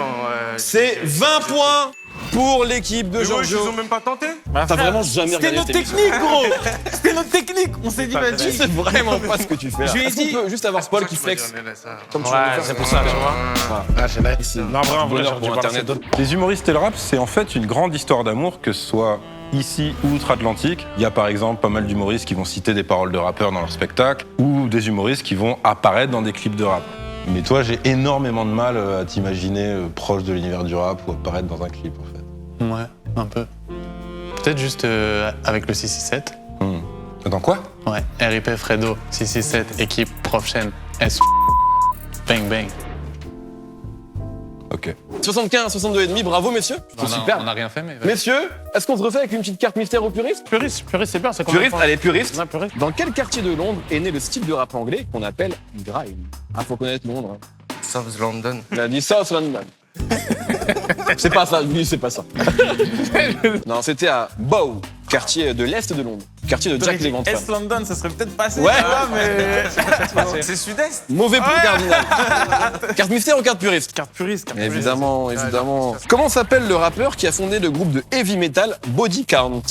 Speaker 1: C'est 20 points pour l'équipe de
Speaker 5: Mais ouais, ils
Speaker 1: Giorgio.
Speaker 5: ont même pas tenté.
Speaker 1: T'as vraiment jamais
Speaker 3: C'était
Speaker 1: regardé
Speaker 3: notre
Speaker 1: cette émission.
Speaker 3: technique, gros. C'était notre technique. On s'est dit,
Speaker 1: Je
Speaker 3: vas-y.
Speaker 1: sais vraiment pas ce que tu fais là.
Speaker 3: Je lui ai
Speaker 1: Est-ce qu'on
Speaker 3: dit-
Speaker 1: peut juste avoir Paul qui flex comme tu
Speaker 2: Ouais,
Speaker 1: veux le faire,
Speaker 2: c'est pour ça, tu vois. Ah, j'ai là. Non, en vrai,
Speaker 1: Bonheur
Speaker 2: j'ai
Speaker 1: pour
Speaker 2: dû
Speaker 1: Internet.
Speaker 2: d'autres.
Speaker 6: Les humoristes et le rap, c'est en fait une grande histoire d'amour, que ce soit ici ou outre-Atlantique. Il y a par exemple pas mal d'humoristes qui vont citer des paroles de rappeurs dans leur spectacle, ou des humoristes qui vont apparaître dans des clips de rap. Mais toi, j'ai énormément de mal à t'imaginer proche de l'univers du rap ou apparaître dans un clip, en fait.
Speaker 4: Ouais, un peu. Peut-être juste avec le 667.
Speaker 6: Dans quoi?
Speaker 4: Ouais, RIP Fredo, 667, équipe, prof chaîne, S. Bang bang.
Speaker 6: Ok.
Speaker 1: 75, 62 et demi, bravo messieurs. C'est super.
Speaker 4: On n'a rien fait, mais.
Speaker 1: Messieurs, est-ce qu'on se refait avec une petite carte mystère aux puristes?
Speaker 2: Puriste, c'est bien, c'est
Speaker 1: Puriste, allez, puriste.
Speaker 2: Non, puriste.
Speaker 1: Dans quel quartier de Londres est né le style de rap anglais qu'on appelle grime? Ah, faut connaître Londres. Hein.
Speaker 5: South London.
Speaker 1: Il a dit South London. C'est pas ça, lui, c'est pas ça. Non, c'était à Bow, quartier de l'Est de Londres. Quartier de Jack Léventreur.
Speaker 3: Est London, ça serait peut-être passé.
Speaker 1: Ouais.
Speaker 3: tu vois, mais. C'est sud-est.
Speaker 1: Mauvais point cardinal. Carte mystère ou carte puriste?
Speaker 3: Carte puriste, carte puriste.
Speaker 1: Évidemment, évidemment. Comment s'appelle le rappeur qui a fondé le groupe de heavy metal Body Count?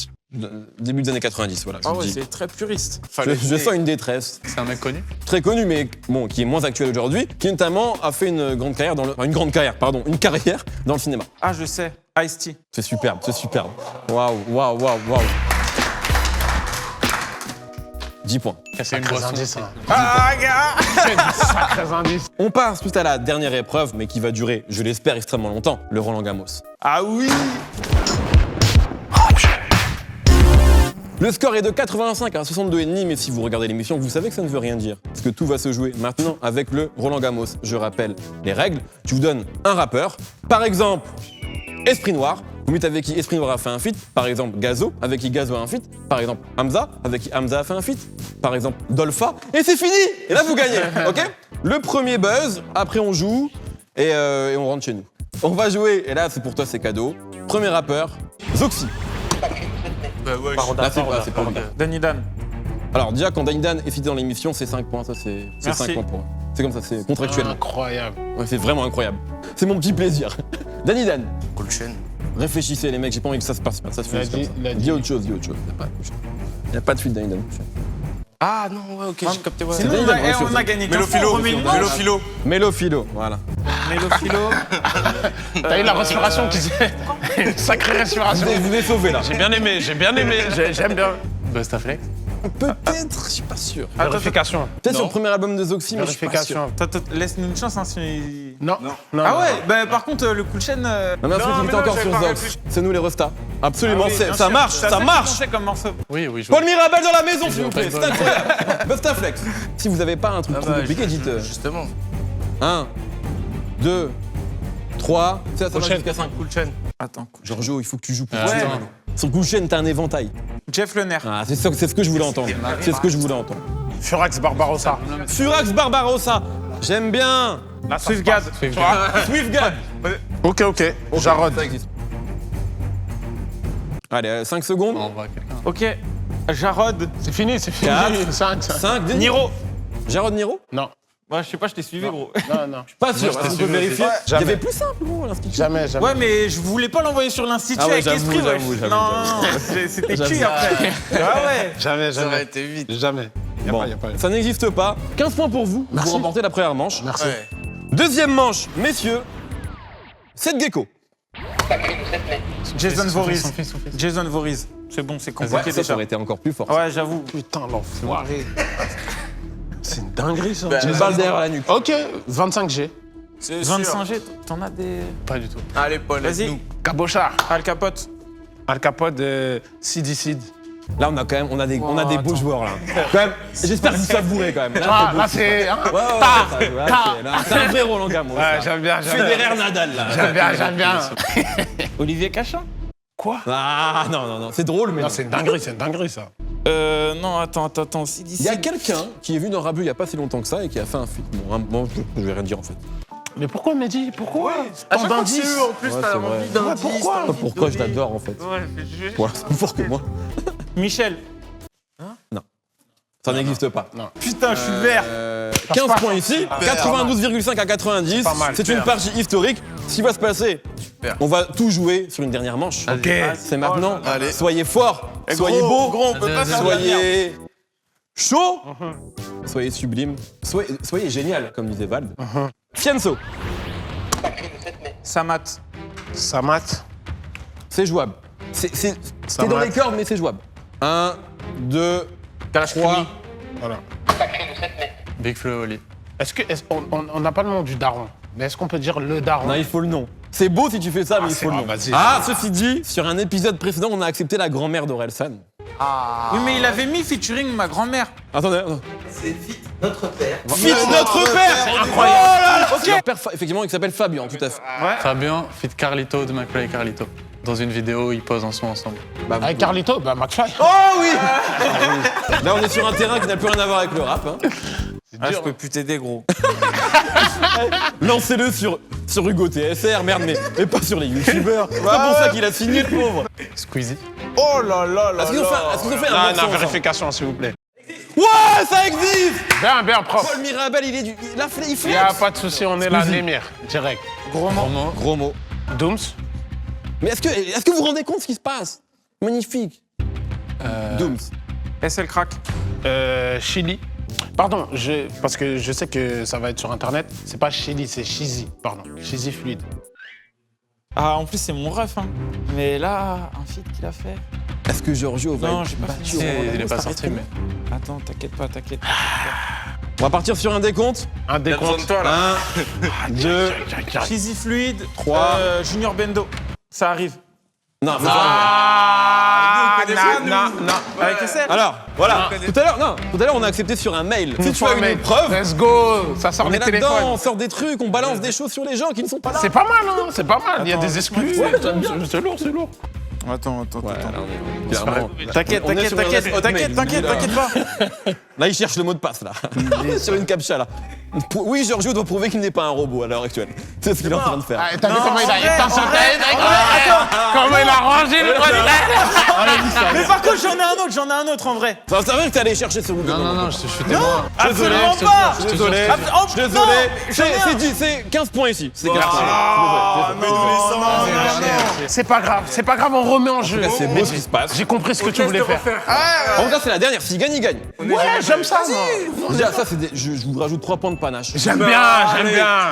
Speaker 1: Début des années 90, voilà.
Speaker 3: Ah
Speaker 1: je
Speaker 3: ouais,
Speaker 1: dis.
Speaker 3: c'est très puriste.
Speaker 1: Je sens une détresse.
Speaker 4: C'est un mec connu.
Speaker 1: Très connu, mais bon, qui est moins actuel aujourd'hui, qui notamment a fait une grande carrière une carrière dans le cinéma.
Speaker 3: Ah, je sais. Ice-T.
Speaker 1: C'est superbe, c'est superbe. Waouh, waouh, waouh, waouh. 10 points.
Speaker 4: Casser une
Speaker 2: Sacrés
Speaker 4: boisson.
Speaker 2: indices, hein.
Speaker 3: Ah, gars.
Speaker 2: Sacrés indices.
Speaker 1: On passe tout à la dernière épreuve, mais qui va durer, je l'espère, extrêmement longtemps, le Roland Garros.
Speaker 3: Ah oui.
Speaker 1: Le score est de 85 à 62,5, mais si vous regardez l'émission, vous savez que ça ne veut rien dire. Parce que tout va se jouer maintenant avec le Roland Garros. Je rappelle les règles. Tu vous donnes un rappeur. Par exemple, Esprit Noir. Vous mettez avec qui Esprit Noir a fait un feat. Par exemple, Gazo, avec qui Gazo a un feat. Par exemple, Hamza, avec qui Hamza a fait un feat. Par exemple, Dolpha. Et c'est fini. Et là, vous gagnez. OK? Le premier buzz, après on joue et on rentre chez nous. On va jouer, et là, c'est pour toi, c'est cadeau. Premier rappeur, Zoxy.
Speaker 5: Bah ouais,
Speaker 1: Là, c'est pas grave.
Speaker 3: Danny Dan.
Speaker 1: Alors déjà, quand Danny Dan est cité dans l'émission, c'est 5 points, ça c'est
Speaker 3: Merci.
Speaker 1: 5 points pour eux. C'est comme ça, c'est contractuellement.
Speaker 2: Incroyable.
Speaker 1: Ouais, c'est vraiment incroyable. C'est mon petit plaisir. Danny Dan,
Speaker 5: Cool chaîne.
Speaker 1: réfléchissez les mecs, j'ai pas envie que ça se passe, ça se
Speaker 2: Il a
Speaker 1: finisse comme
Speaker 2: dit-
Speaker 1: ça.
Speaker 2: il a dit-
Speaker 1: Dis autre chose, dis autre chose. Il n'y a pas de suite Danny Dan.
Speaker 5: Ah non, ouais, ok, j'ai capté. Ouais.
Speaker 3: Sinon,
Speaker 1: Danny
Speaker 3: on
Speaker 1: Dan,
Speaker 3: a,
Speaker 1: ouais,
Speaker 3: on
Speaker 1: sur
Speaker 3: a gagné 15
Speaker 5: Mélophilo,
Speaker 3: points, on remet une manche.
Speaker 5: Mélophilo.
Speaker 1: Mélophilo, voilà.
Speaker 3: Mélophilo.
Speaker 2: T'as eu la respiration qui disait. Une sacrée respiration.
Speaker 1: Vous êtes sauvés là.
Speaker 2: J'ai bien aimé. J'aime bien.
Speaker 4: Bustaflex.
Speaker 1: Peut-être, je suis pas sûr.
Speaker 2: Vérification.
Speaker 1: Peut-être sur le premier album de Zoxy, mais je suis pas sûr.
Speaker 2: Vérification.
Speaker 3: Laisse-nous une chance, hein, si...
Speaker 2: Non.
Speaker 3: Ah ouais, bah par contre, le coup de chaîne...
Speaker 1: Non, mais un truc, il était encore sur Zox. C'est nous les restas. Absolument,
Speaker 3: Ah oui, bien
Speaker 1: ça
Speaker 3: sûr.
Speaker 1: marche, ça marche.
Speaker 3: C'est comme morceau.
Speaker 4: Oui, oui, je
Speaker 1: Paul Mirabel dans la maison, s'il vous plaît, c'est incroyable. Bustaflex. Si vous avez pas un truc trop compliqué, dites
Speaker 5: Justement.
Speaker 1: 1, 2, 3, ça va jusqu'à 5.
Speaker 5: Cool chaîne.
Speaker 3: Attends.
Speaker 1: Giorgio, il faut que tu joues pour
Speaker 4: Ouais.
Speaker 1: ça. Sur Gouchen, t'as un éventail.
Speaker 3: Jeff Le Nerf.
Speaker 1: Ah, c'est ce que je voulais entendre. C'est ce que je voulais entendre.
Speaker 2: Furax Barbarossa.
Speaker 1: Furax Barbarossa, j'aime bien.
Speaker 3: Swiftgad.
Speaker 1: Swiftgad.
Speaker 2: Ok. Jarod.
Speaker 1: Ça existe. Allez, 5 secondes.
Speaker 4: On voit quelqu'un.
Speaker 3: Ok. Jarod.
Speaker 2: C'est fini.
Speaker 1: 4,
Speaker 2: 5.
Speaker 1: 5,
Speaker 3: Niro.
Speaker 1: Jarod Niro?
Speaker 2: Non.
Speaker 3: Ouais, je sais pas, je t'ai suivi, gros.
Speaker 2: Non.
Speaker 1: Pas sûr,
Speaker 4: Moi, je
Speaker 1: on
Speaker 4: t'ai
Speaker 1: peut
Speaker 4: suivi,
Speaker 1: vérifier. Il y
Speaker 2: jamais.
Speaker 1: avait plus simple, gros, l'institut.
Speaker 2: Jamais.
Speaker 3: Ouais, mais je voulais pas l'envoyer sur l'Institut
Speaker 1: Ah ouais,
Speaker 3: avec
Speaker 1: j'avoue,
Speaker 3: Esprit, wesh.
Speaker 1: j'avoue.
Speaker 3: Non, c'était cuit
Speaker 1: J'avoue.
Speaker 3: après. Ah ouais.
Speaker 2: Jamais.
Speaker 5: Ça aurait été vite.
Speaker 2: Jamais.
Speaker 1: Bon,
Speaker 2: Y a pas.
Speaker 1: ça n'existe pas. 15 points pour vous. Vous remportez la première manche.
Speaker 2: Merci.
Speaker 5: Ouais.
Speaker 1: Deuxième manche, messieurs. 7 gecko.
Speaker 3: Jason Voorhees.
Speaker 4: Son fils.
Speaker 3: Jason Voorhees. C'est bon, c'est
Speaker 1: Ouais,
Speaker 3: compliqué
Speaker 1: ça
Speaker 3: déjà.
Speaker 1: aurait été encore plus fort.
Speaker 3: Ouais, j'avoue.
Speaker 2: Putain, l'enfoiré. C'est une dinguerie, ça.
Speaker 1: Une balle derrière la nuque.
Speaker 2: Ok, 25G.
Speaker 3: 25 G, t'en as des...
Speaker 4: Pas du tout.
Speaker 5: Allez, Paul,
Speaker 3: Vas-y.
Speaker 5: laisse-nous.
Speaker 2: Cabochard.
Speaker 3: Al Capote.
Speaker 2: Al Capote de CD Seed.
Speaker 1: Là, on a quand même, on a des beaux joueurs là. Quand même, j'espère que vous savourez quand même.
Speaker 2: Ah, là, c'est. Hein.
Speaker 1: C'est un vrai Roland Garros.
Speaker 2: Ouais, j'aime bien.
Speaker 1: Federer Nadal là.
Speaker 2: J'aime bien.
Speaker 3: Olivier Cachin.
Speaker 2: Quoi?
Speaker 1: Ah non, c'est drôle mais.
Speaker 2: Non, c'est une dinguerie, ça.
Speaker 3: Non, attends.
Speaker 1: Il y a quelqu'un qui est venu dans Rabu il y a pas si longtemps que ça et qui a fait un feat. Bon, je vais rien dire en fait.
Speaker 2: Mais pourquoi Mehdi? Pourquoi?
Speaker 5: À chaque fois que c'est eux, en plus,
Speaker 1: Ouais,
Speaker 5: t'as
Speaker 1: c'est
Speaker 5: envie
Speaker 1: vrai.
Speaker 5: d'indices.
Speaker 2: Pourquoi
Speaker 5: t'as envie
Speaker 1: Pourquoi
Speaker 5: de
Speaker 1: je
Speaker 5: donner.
Speaker 1: l'adore en fait.
Speaker 5: Ouais, c'est
Speaker 1: Voilà, c'est plus fort que moi.
Speaker 3: Michel.
Speaker 1: Ça n'existe pas.
Speaker 3: Putain, je suis vert.
Speaker 1: 15 points ici, 92,5 à 90.
Speaker 2: pas mal.
Speaker 1: C'est une partie historique. Ce qui va se passer,
Speaker 5: Super.
Speaker 1: on va tout jouer sur une dernière manche.
Speaker 2: Ok.
Speaker 1: C'est maintenant.
Speaker 5: Allez.
Speaker 1: Soyez forts, soyez beaux,
Speaker 5: Gros, on peut pas faire de la merde.
Speaker 1: soyez chaud, soyez sublime, soyez génial, comme disait Vald. Fianso,
Speaker 3: Samat.
Speaker 2: Samat.
Speaker 1: c'est jouable. C'est
Speaker 2: Ça
Speaker 1: t'es dans
Speaker 2: mate.
Speaker 1: les cordes, mais c'est jouable. 1, 2, 3.
Speaker 2: Voilà.
Speaker 4: Big Flo Oli.
Speaker 2: On n'a pas le nom du daron, mais est-ce qu'on peut dire le daron?
Speaker 1: Non, il faut le nom. C'est beau si tu fais ça, mais il
Speaker 2: c'est
Speaker 1: faut le
Speaker 2: vrai,
Speaker 1: nom.
Speaker 2: vas-y.
Speaker 1: Ah, ceci dit, sur un épisode précédent, on a accepté la grand-mère d'Orelsan.
Speaker 3: Oui, mais il avait mis featuring ma grand-mère.
Speaker 1: Attendez.
Speaker 5: C'est vite notre père.
Speaker 1: Fit notre père. Incroyable. Leur père, effectivement, il s'appelle Fabien, tout à fait.
Speaker 4: Fabien, fit Carlito de McFly et Carlito. Dans une vidéo, ils posent un son ensemble.
Speaker 2: Avec Carlito, bah McFly.
Speaker 1: Oh oui. Là, on est sur un terrain qui n'a plus rien à voir avec le rap. Hein.
Speaker 3: Ah, je peux plus t'aider, gros.
Speaker 1: Lancez-le sur Hugo TSR, merde, mais pas sur les youtubeurs. C'est pas pour ça qu'il a signé, le pauvre.
Speaker 4: Squeezie.
Speaker 3: Oh là là là.
Speaker 1: Est-ce qu'ils ont fait un
Speaker 2: Non,
Speaker 1: morceau
Speaker 2: non,
Speaker 1: ensemble?
Speaker 2: vérification, s'il vous plaît.
Speaker 1: Ouais, ça existe.
Speaker 2: Bien propre.
Speaker 1: Paul Mirabel, il
Speaker 2: Il
Speaker 1: flex.
Speaker 2: n'y a pas de souci, on est là, l'émir, direct.
Speaker 3: Gros mot.
Speaker 1: Gros mot.
Speaker 2: Dooms.
Speaker 1: Mais est-ce que vous vous rendez compte de ce qui se passe? Magnifique. Dooms.
Speaker 3: SL Crack.
Speaker 2: Chili. Pardon, parce que je sais que ça va être sur internet. C'est pas Chili, c'est Cheesy. Pardon, Cheesy Fluide.
Speaker 3: Ah, en plus, c'est mon ref, hein. Mais là, un feat qu'il a fait.
Speaker 1: Est-ce que Giorgio va
Speaker 3: Non,
Speaker 1: être
Speaker 3: j'ai pas
Speaker 1: battu
Speaker 3: fini.
Speaker 1: au Roland
Speaker 4: Il est pas
Speaker 1: Garros,
Speaker 4: sorti,
Speaker 1: ça
Speaker 4: mais.
Speaker 3: Attends, t'inquiète pas.
Speaker 1: On va partir sur un décompte.
Speaker 2: Un décompte.
Speaker 5: toi, là.
Speaker 1: 1, 2,
Speaker 3: Cheesy Fluide.
Speaker 1: 3.
Speaker 3: Junior Bendo. Ça arrive.
Speaker 1: Non, c'est
Speaker 2: Non.
Speaker 3: Avec SL.
Speaker 1: Alors, voilà. Tout à l'heure, on a accepté sur un mail. Si tu as une preuve,
Speaker 2: Let's go. Ça sort
Speaker 1: on
Speaker 2: des
Speaker 1: est là-dedans,
Speaker 2: téléphones.
Speaker 1: on sort des trucs, on balance des choses sur les gens qui ne sont pas là.
Speaker 2: C'est pas mal, hein. C'est pas mal. Il y a des exclus.
Speaker 1: Ouais, j'aime bien.
Speaker 2: C'est lourd, c'est lourd.
Speaker 3: Attends.
Speaker 1: Clairement.
Speaker 3: T'inquiète
Speaker 1: On est sur un hotmail,
Speaker 3: t'inquiète pas.
Speaker 1: Là, il cherche le mot de passe, là. Sur une captcha, là. Oui, Giorgio doit prouver qu'il n'est pas un robot à l'heure actuelle. C'est ce qu'il est en train de faire.
Speaker 2: Ah, t'as vu comment il a éteint son Comment il a rangé le
Speaker 3: Mais par contre, j'en ai un autre en vrai.
Speaker 1: Ça savait que t'allais chercher sur Google.
Speaker 4: Non, je suis témoin.
Speaker 3: Absolument pas.
Speaker 1: Je suis désolé.
Speaker 3: Oh,
Speaker 1: Je suis
Speaker 3: non,
Speaker 1: désolé. C'est 15 points ici. C'est 15 points.
Speaker 2: C'est pas grave, on remet en jeu.
Speaker 1: C'est beau ce qui se passe.
Speaker 2: J'ai compris ce que tu voulais faire.
Speaker 1: En tout cas, c'est la dernière. S'il gagne, il gagne.
Speaker 2: Ouais, j'aime ça, moi.
Speaker 1: Déjà, ça, je vous rajoute 3 points de panache.
Speaker 2: J'aime bien.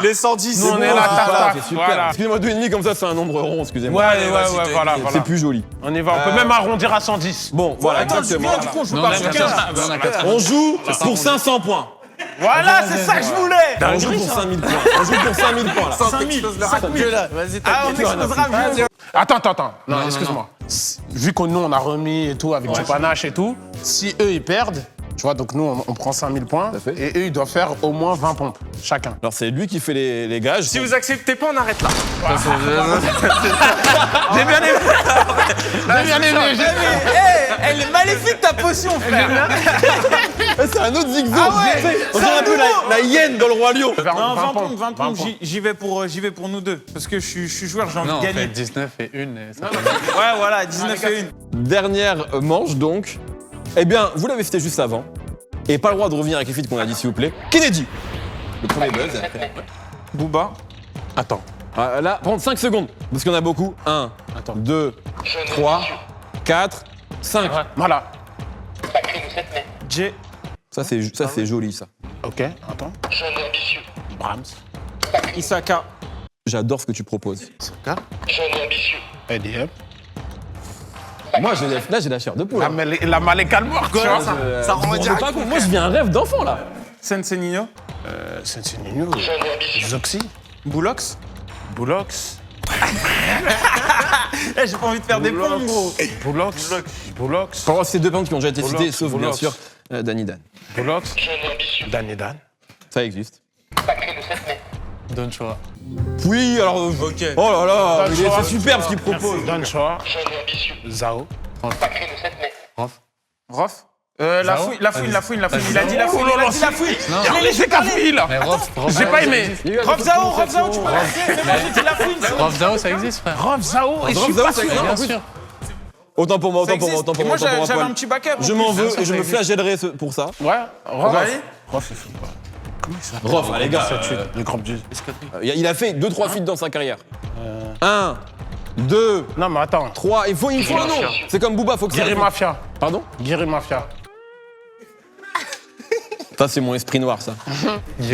Speaker 5: Les 110,
Speaker 2: Nous, on est
Speaker 1: Oh,
Speaker 2: là,
Speaker 1: c'est
Speaker 2: taf,
Speaker 1: pas-
Speaker 2: taf.
Speaker 1: C'est super.
Speaker 2: Voilà.
Speaker 1: Excusez-moi, 2,5 comme ça, c'est un nombre rond, excusez-moi.
Speaker 2: Ouais, voilà.
Speaker 1: C'est plus joli.
Speaker 2: On y va, on peut même arrondir à 110.
Speaker 1: Bon, voilà, exactement.
Speaker 3: Du coup, on joue
Speaker 4: Non,
Speaker 3: pas
Speaker 4: on a
Speaker 3: sur
Speaker 4: 14.
Speaker 3: 15.
Speaker 4: On a 14.
Speaker 1: On joue pour 500 points.
Speaker 3: Voilà, c'est ça que je voulais.
Speaker 1: On joue pour 5000 points. On joue pour 5000 points, là.
Speaker 3: 5000.
Speaker 5: Vas-y,
Speaker 3: Ah, on explosera le jeu.
Speaker 2: Attends. Non, excuse-moi. Vu que nous, on a remis et tout, avec du panache et tout, si eux, ils perdent, tu vois, donc nous, on prend 5000 points,
Speaker 1: Tout à fait.
Speaker 2: et eux, ils doivent faire au moins 20 pompes, chacun.
Speaker 1: Alors, c'est lui qui fait les gages.
Speaker 5: Si vous acceptez pas, on arrête là.
Speaker 2: J'ai bien aimé.
Speaker 3: Elle est maléfique ta potion, frère.
Speaker 1: C'est un autre zigzag.
Speaker 3: ouais,
Speaker 1: On dirait un peu la hyène dans le Roi Lion.
Speaker 3: Non, 20 pompes. J'y vais pour nous deux. Parce que je suis joueur, j'ai envie
Speaker 4: Non,
Speaker 3: de
Speaker 4: on fait
Speaker 3: gagner.
Speaker 4: 19 et 1 et ça fait
Speaker 3: Ouais, voilà, 19 et 1.
Speaker 1: Dernière manche, donc. Eh bien, vous l'avez cité juste avant. Et pas le droit de revenir avec les feats qu'on a dit, s'il vous plaît. Kennedy. Le premier buzz. Après.
Speaker 3: Booba.
Speaker 2: Attends.
Speaker 1: Ah, là, prendre 5 secondes. Parce qu'il y en a beaucoup. 1, 2, 3, 4, 5.
Speaker 2: Voilà.
Speaker 3: J.
Speaker 1: Ça, c'est joli, ça.
Speaker 2: Ok, attends. Brahms.
Speaker 3: Isaka.
Speaker 1: J'adore ce que tu proposes.
Speaker 2: Eddie Up.
Speaker 1: Moi, j'ai la chair de poule. hein.
Speaker 2: La Malika le mort, tu vois.
Speaker 5: Ça rend
Speaker 1: Vous vous rendez
Speaker 5: direct.
Speaker 1: pas compte, moi, je vis un rêve d'enfant, là.
Speaker 3: Sensei Nino.
Speaker 2: C'est Nino. Zoxy.
Speaker 3: Boulox.
Speaker 2: Boulox.
Speaker 3: J'ai pas envie de faire des pompes, gros.
Speaker 2: Boulox.
Speaker 1: Pour moi, c'est 2 bandes qui ont déjà été citées,
Speaker 2: Boulox,
Speaker 1: sauf, bien
Speaker 2: Boulox.
Speaker 1: sûr, Danny Dan.
Speaker 2: Boulox. Dan et Dan.
Speaker 1: Ça existe.
Speaker 4: Don Chua.
Speaker 1: Oui, alors...
Speaker 5: Ok.
Speaker 1: Oh là là,
Speaker 2: Dan
Speaker 1: il est-
Speaker 2: Chua.
Speaker 1: c'est superbe ce qu'il propose.
Speaker 2: Dan Chua. Zao.
Speaker 4: Prof.
Speaker 3: Rof la fouine. Il a dit la fouine. Il a dit la fouine.
Speaker 2: Je l'ai laissé cafouille là.
Speaker 4: Mais Rof
Speaker 2: J'ai pas aimé.
Speaker 3: Rof Zao, tu peux rester. Mais moi, j'ai dit la fouine.
Speaker 4: Rof Zao, ça existe, frère.
Speaker 2: Rof Zao, et je suis
Speaker 1: Zao,
Speaker 2: pas
Speaker 1: ça
Speaker 2: sûr.
Speaker 1: existe.
Speaker 4: Bien sûr.
Speaker 1: Autant pour moi,
Speaker 3: Ça existe. Et moi, j'avais un
Speaker 1: Paul.
Speaker 3: petit backup.
Speaker 1: Je m'en veux et je me flagellerai pour ça.
Speaker 2: Ouais, Rof.
Speaker 3: Ouais.
Speaker 2: Rof, il fait pas. Comment il s'appelle?
Speaker 1: Rof, les gars,
Speaker 2: Le grand dieu.
Speaker 1: il a fait 2-3 feats dans sa carrière. 1, 2,
Speaker 2: Non, mais attends.
Speaker 1: 3, il faut un nom. C'est comme Booba, faut que ça.
Speaker 2: Guéri Mafia.
Speaker 1: Pardon?
Speaker 2: Guéri Mafia.
Speaker 1: Ça, c'est mon esprit noir, ça. Il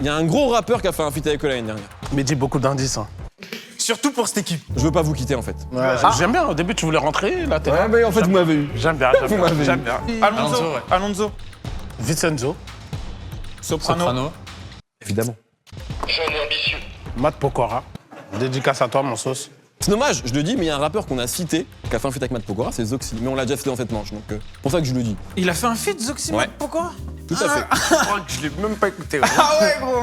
Speaker 1: y a un gros rappeur qui a fait un feat avec eux l'année dernière.
Speaker 2: Mais dis beaucoup d'indices. Hein.
Speaker 5: Surtout pour cette équipe.
Speaker 1: Je veux pas vous quitter, en fait.
Speaker 2: J'aime bien. Au début, tu voulais rentrer. Là, t'es là.
Speaker 1: mais en fait, vous m'avez eu.
Speaker 2: J'aime bien.
Speaker 3: J'aime bien. Alonso.
Speaker 2: Vincenzo.
Speaker 3: Soprano.
Speaker 1: Évidemment.
Speaker 2: Matt Pokora. Dédicace à toi, mon sauce.
Speaker 1: C'est dommage, je le dis, mais il y a un rappeur qu'on a cité qui a fait un feat avec Matt Pokora, c'est Zoxy. Mais on l'a déjà cité dans cette manche, donc c'est pour ça que je le dis.
Speaker 3: Il a fait un feat, Zoxy,
Speaker 1: Ouais.
Speaker 3: pourquoi?
Speaker 1: Tout à fait.
Speaker 5: Je crois que je l'ai même pas écouté.
Speaker 3: Ah ouais, gros.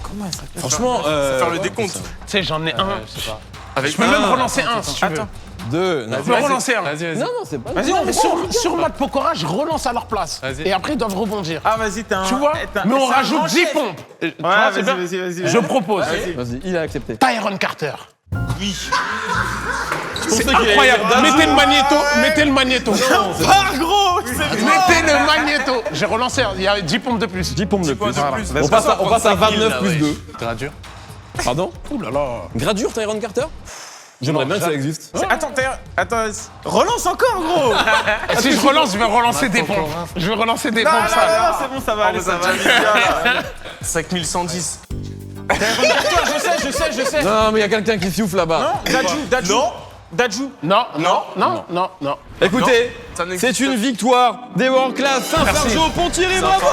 Speaker 3: Comment elle s'appelle?
Speaker 1: Franchement,
Speaker 5: Faire le décompte.
Speaker 2: Tu sais, j'en ai un.
Speaker 4: Je sais pas.
Speaker 2: Je peux même relancer un si tu veux.
Speaker 3: Attends.
Speaker 1: 2. Non,
Speaker 2: Je peux relancer un.
Speaker 4: Vas-y.
Speaker 1: non, c'est pas.
Speaker 3: Vas-y,
Speaker 2: Non,
Speaker 3: on
Speaker 2: mais sur Matt Pokora, je relance à leur place.
Speaker 4: Vas-y.
Speaker 2: Et après, ils doivent rebondir.
Speaker 3: Ah, vas-y, t'es un.
Speaker 2: Tu vois? Mais on rajoute 10 pompes. Tu vois, c'est bien.
Speaker 3: vas-y.
Speaker 2: Je propose
Speaker 1: Vas-y, il a accepté.
Speaker 2: Tyron Carter.
Speaker 5: Oui.
Speaker 2: C'est incroyable. Mettez le magnéto.
Speaker 5: Pas gros.
Speaker 2: Mettez le magnéto. J'ai relancé, il y a 10 pompes de plus.
Speaker 1: 10 pompes de plus.
Speaker 5: Voilà.
Speaker 1: On passe à 29 plus 2.
Speaker 4: Gradure.
Speaker 1: Pardon?
Speaker 2: Ouh là là.
Speaker 1: Gradure, Tyron Carter? J'aimerais bien que ça existe.
Speaker 3: Attends. Relance encore, gros.
Speaker 2: Si je relance, je vais relancer des pompes. Je vais relancer des pompes.
Speaker 3: Non, c'est bon, ça va aller, ça va aller.
Speaker 5: 5110.
Speaker 3: Je sais.
Speaker 1: Non, mais il y a quelqu'un qui souffle là-bas.
Speaker 3: Dadju.
Speaker 2: Non.
Speaker 1: Écoutez,
Speaker 5: Ça n'existe
Speaker 1: c'est une victoire des World Class Saint-Fargeau Ponthierry, bravo!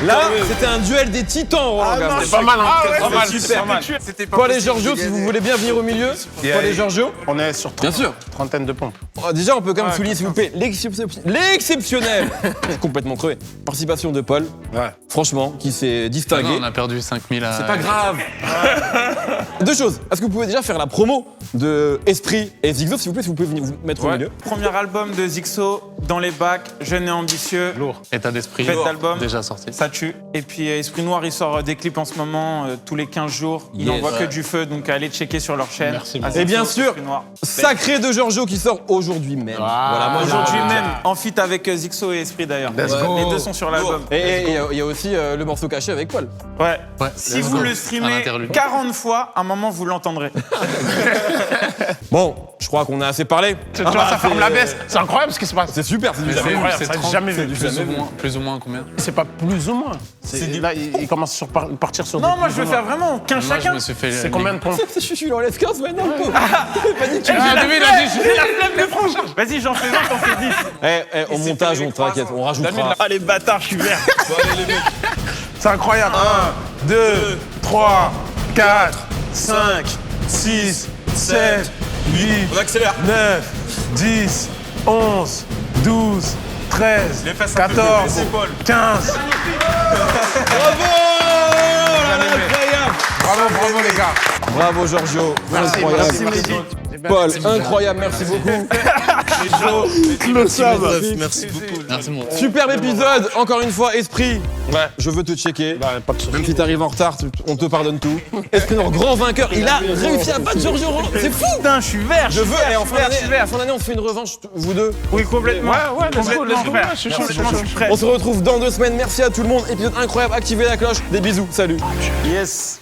Speaker 1: Là, c'était un duel des titans, Roland Garros.
Speaker 2: C'est pas mal, hein.
Speaker 1: Pas mal,
Speaker 3: super.
Speaker 5: C'était pas
Speaker 1: Paul et
Speaker 5: possible
Speaker 1: Giorgio,
Speaker 5: de
Speaker 1: si vous
Speaker 5: gagner.
Speaker 1: voulez bien venir au milieu. Paul et Giorgio.
Speaker 2: On est sur
Speaker 1: Bien sûr.
Speaker 2: trentaine de pompes.
Speaker 1: Déjà, on peut quand même souligner, s'il vous plaît, l'exceptionnel, complètement crevé, participation de Paul.
Speaker 2: Ouais.
Speaker 1: Franchement, qui s'est
Speaker 4: Ah
Speaker 1: distingué.
Speaker 4: non, on a perdu 5000 à.
Speaker 1: C'est pas grave. Deux choses. Est-ce que vous pouvez déjà faire la promo de Esprit et Zigzo, s'il vous plaît, si vous pouvez venir vous mettre au milieu.
Speaker 3: Premier album de Zixo, Dans les bacs, Jeune et ambitieux.
Speaker 2: Lourd.
Speaker 4: État d'esprit.
Speaker 3: Fête d'album.
Speaker 4: Déjà sorti.
Speaker 3: Ça tue. Et puis Esprit Noir, il sort des clips en ce moment, tous les 15 jours. Il
Speaker 1: Yes.
Speaker 3: n'envoie que du feu, donc allez checker sur leur chaîne.
Speaker 2: Merci
Speaker 3: Ah,
Speaker 2: beaucoup.
Speaker 1: Et bien
Speaker 3: Zixo,
Speaker 1: sûr,
Speaker 3: Esprit Noir.
Speaker 1: Sacré de Giorgio qui sort aujourd'hui même. Voilà, moi
Speaker 3: Aujourd'hui
Speaker 1: je-
Speaker 3: même, en feat avec Zixo et Esprit d'ailleurs.
Speaker 2: Let's go.
Speaker 3: Les deux sont sur l'album.
Speaker 1: Et il y a aussi le morceau caché avec Paul.
Speaker 3: Ouais.
Speaker 4: Ouais.
Speaker 3: Si
Speaker 4: let's
Speaker 3: vous
Speaker 4: go.
Speaker 3: le
Speaker 4: Un
Speaker 3: streamez
Speaker 4: interlude.
Speaker 3: 40 fois, à un moment vous l'entendrez.
Speaker 1: Bon, je crois qu'on a assez parlé.
Speaker 2: Tu vois, ça forme la baisse. C'est incroyable ce qui se passe.
Speaker 1: C'est super, c'est du
Speaker 4: Mais
Speaker 1: jamais vu.
Speaker 2: incroyable,
Speaker 4: c'est
Speaker 2: ça, j'ai
Speaker 4: 30,
Speaker 2: jamais vu.
Speaker 4: plus ou moins combien?
Speaker 2: C'est pas plus ou moins. Là, il commence sur partir sur
Speaker 3: Non,
Speaker 2: des
Speaker 3: moi
Speaker 2: plus
Speaker 3: je
Speaker 2: ou
Speaker 3: veux
Speaker 2: moins.
Speaker 3: faire vraiment 15
Speaker 4: Moi, je
Speaker 3: chacun.
Speaker 4: me suis fait.
Speaker 2: C'est combien de pompes?
Speaker 1: Je suis dans les 15 maintenant.
Speaker 2: J'ai la flemme de franchir.
Speaker 3: Vas-y, j'en fais 20, t'en fais 10.
Speaker 1: Au montage, on t'inquiète, on rajoutera.
Speaker 5: Ah les bâtards, je suis vert.
Speaker 2: C'est incroyable. 1, 2, 3, 4, 5, 6, 7, 8,
Speaker 5: On accélère.
Speaker 2: 9, 10, 11, 12, 13,
Speaker 5: Les fesses un peu
Speaker 2: 14,
Speaker 5: plus, les épaules.
Speaker 2: 15. Bravo les gars.
Speaker 1: Bravo Giorgio, incroyable. Paul, incroyable, merci beaucoup.
Speaker 5: Merci beaucoup.
Speaker 4: Merci mon.
Speaker 1: Superbe épisode, encore une fois, Esprit.
Speaker 2: Ouais.
Speaker 1: Je veux te checker.
Speaker 2: Bah, pas de soucis.
Speaker 1: Même si t'arrives en retard, on te pardonne tout. Esprit Noir, grand vainqueur, il a réussi à battre Giorgio Roland. C'est fou.
Speaker 3: Putain, je suis vert.
Speaker 1: Je veux, et en fin d'année, on se fait une revanche, vous deux.
Speaker 3: Oui, complètement.
Speaker 2: Ouais, let's go, let's go.
Speaker 3: Je suis chaud, je suis prêt.
Speaker 1: On se retrouve dans 2 semaines. Merci à tout le monde. Épisode incroyable. Activez la cloche. Des bisous. Salut.
Speaker 3: Yes.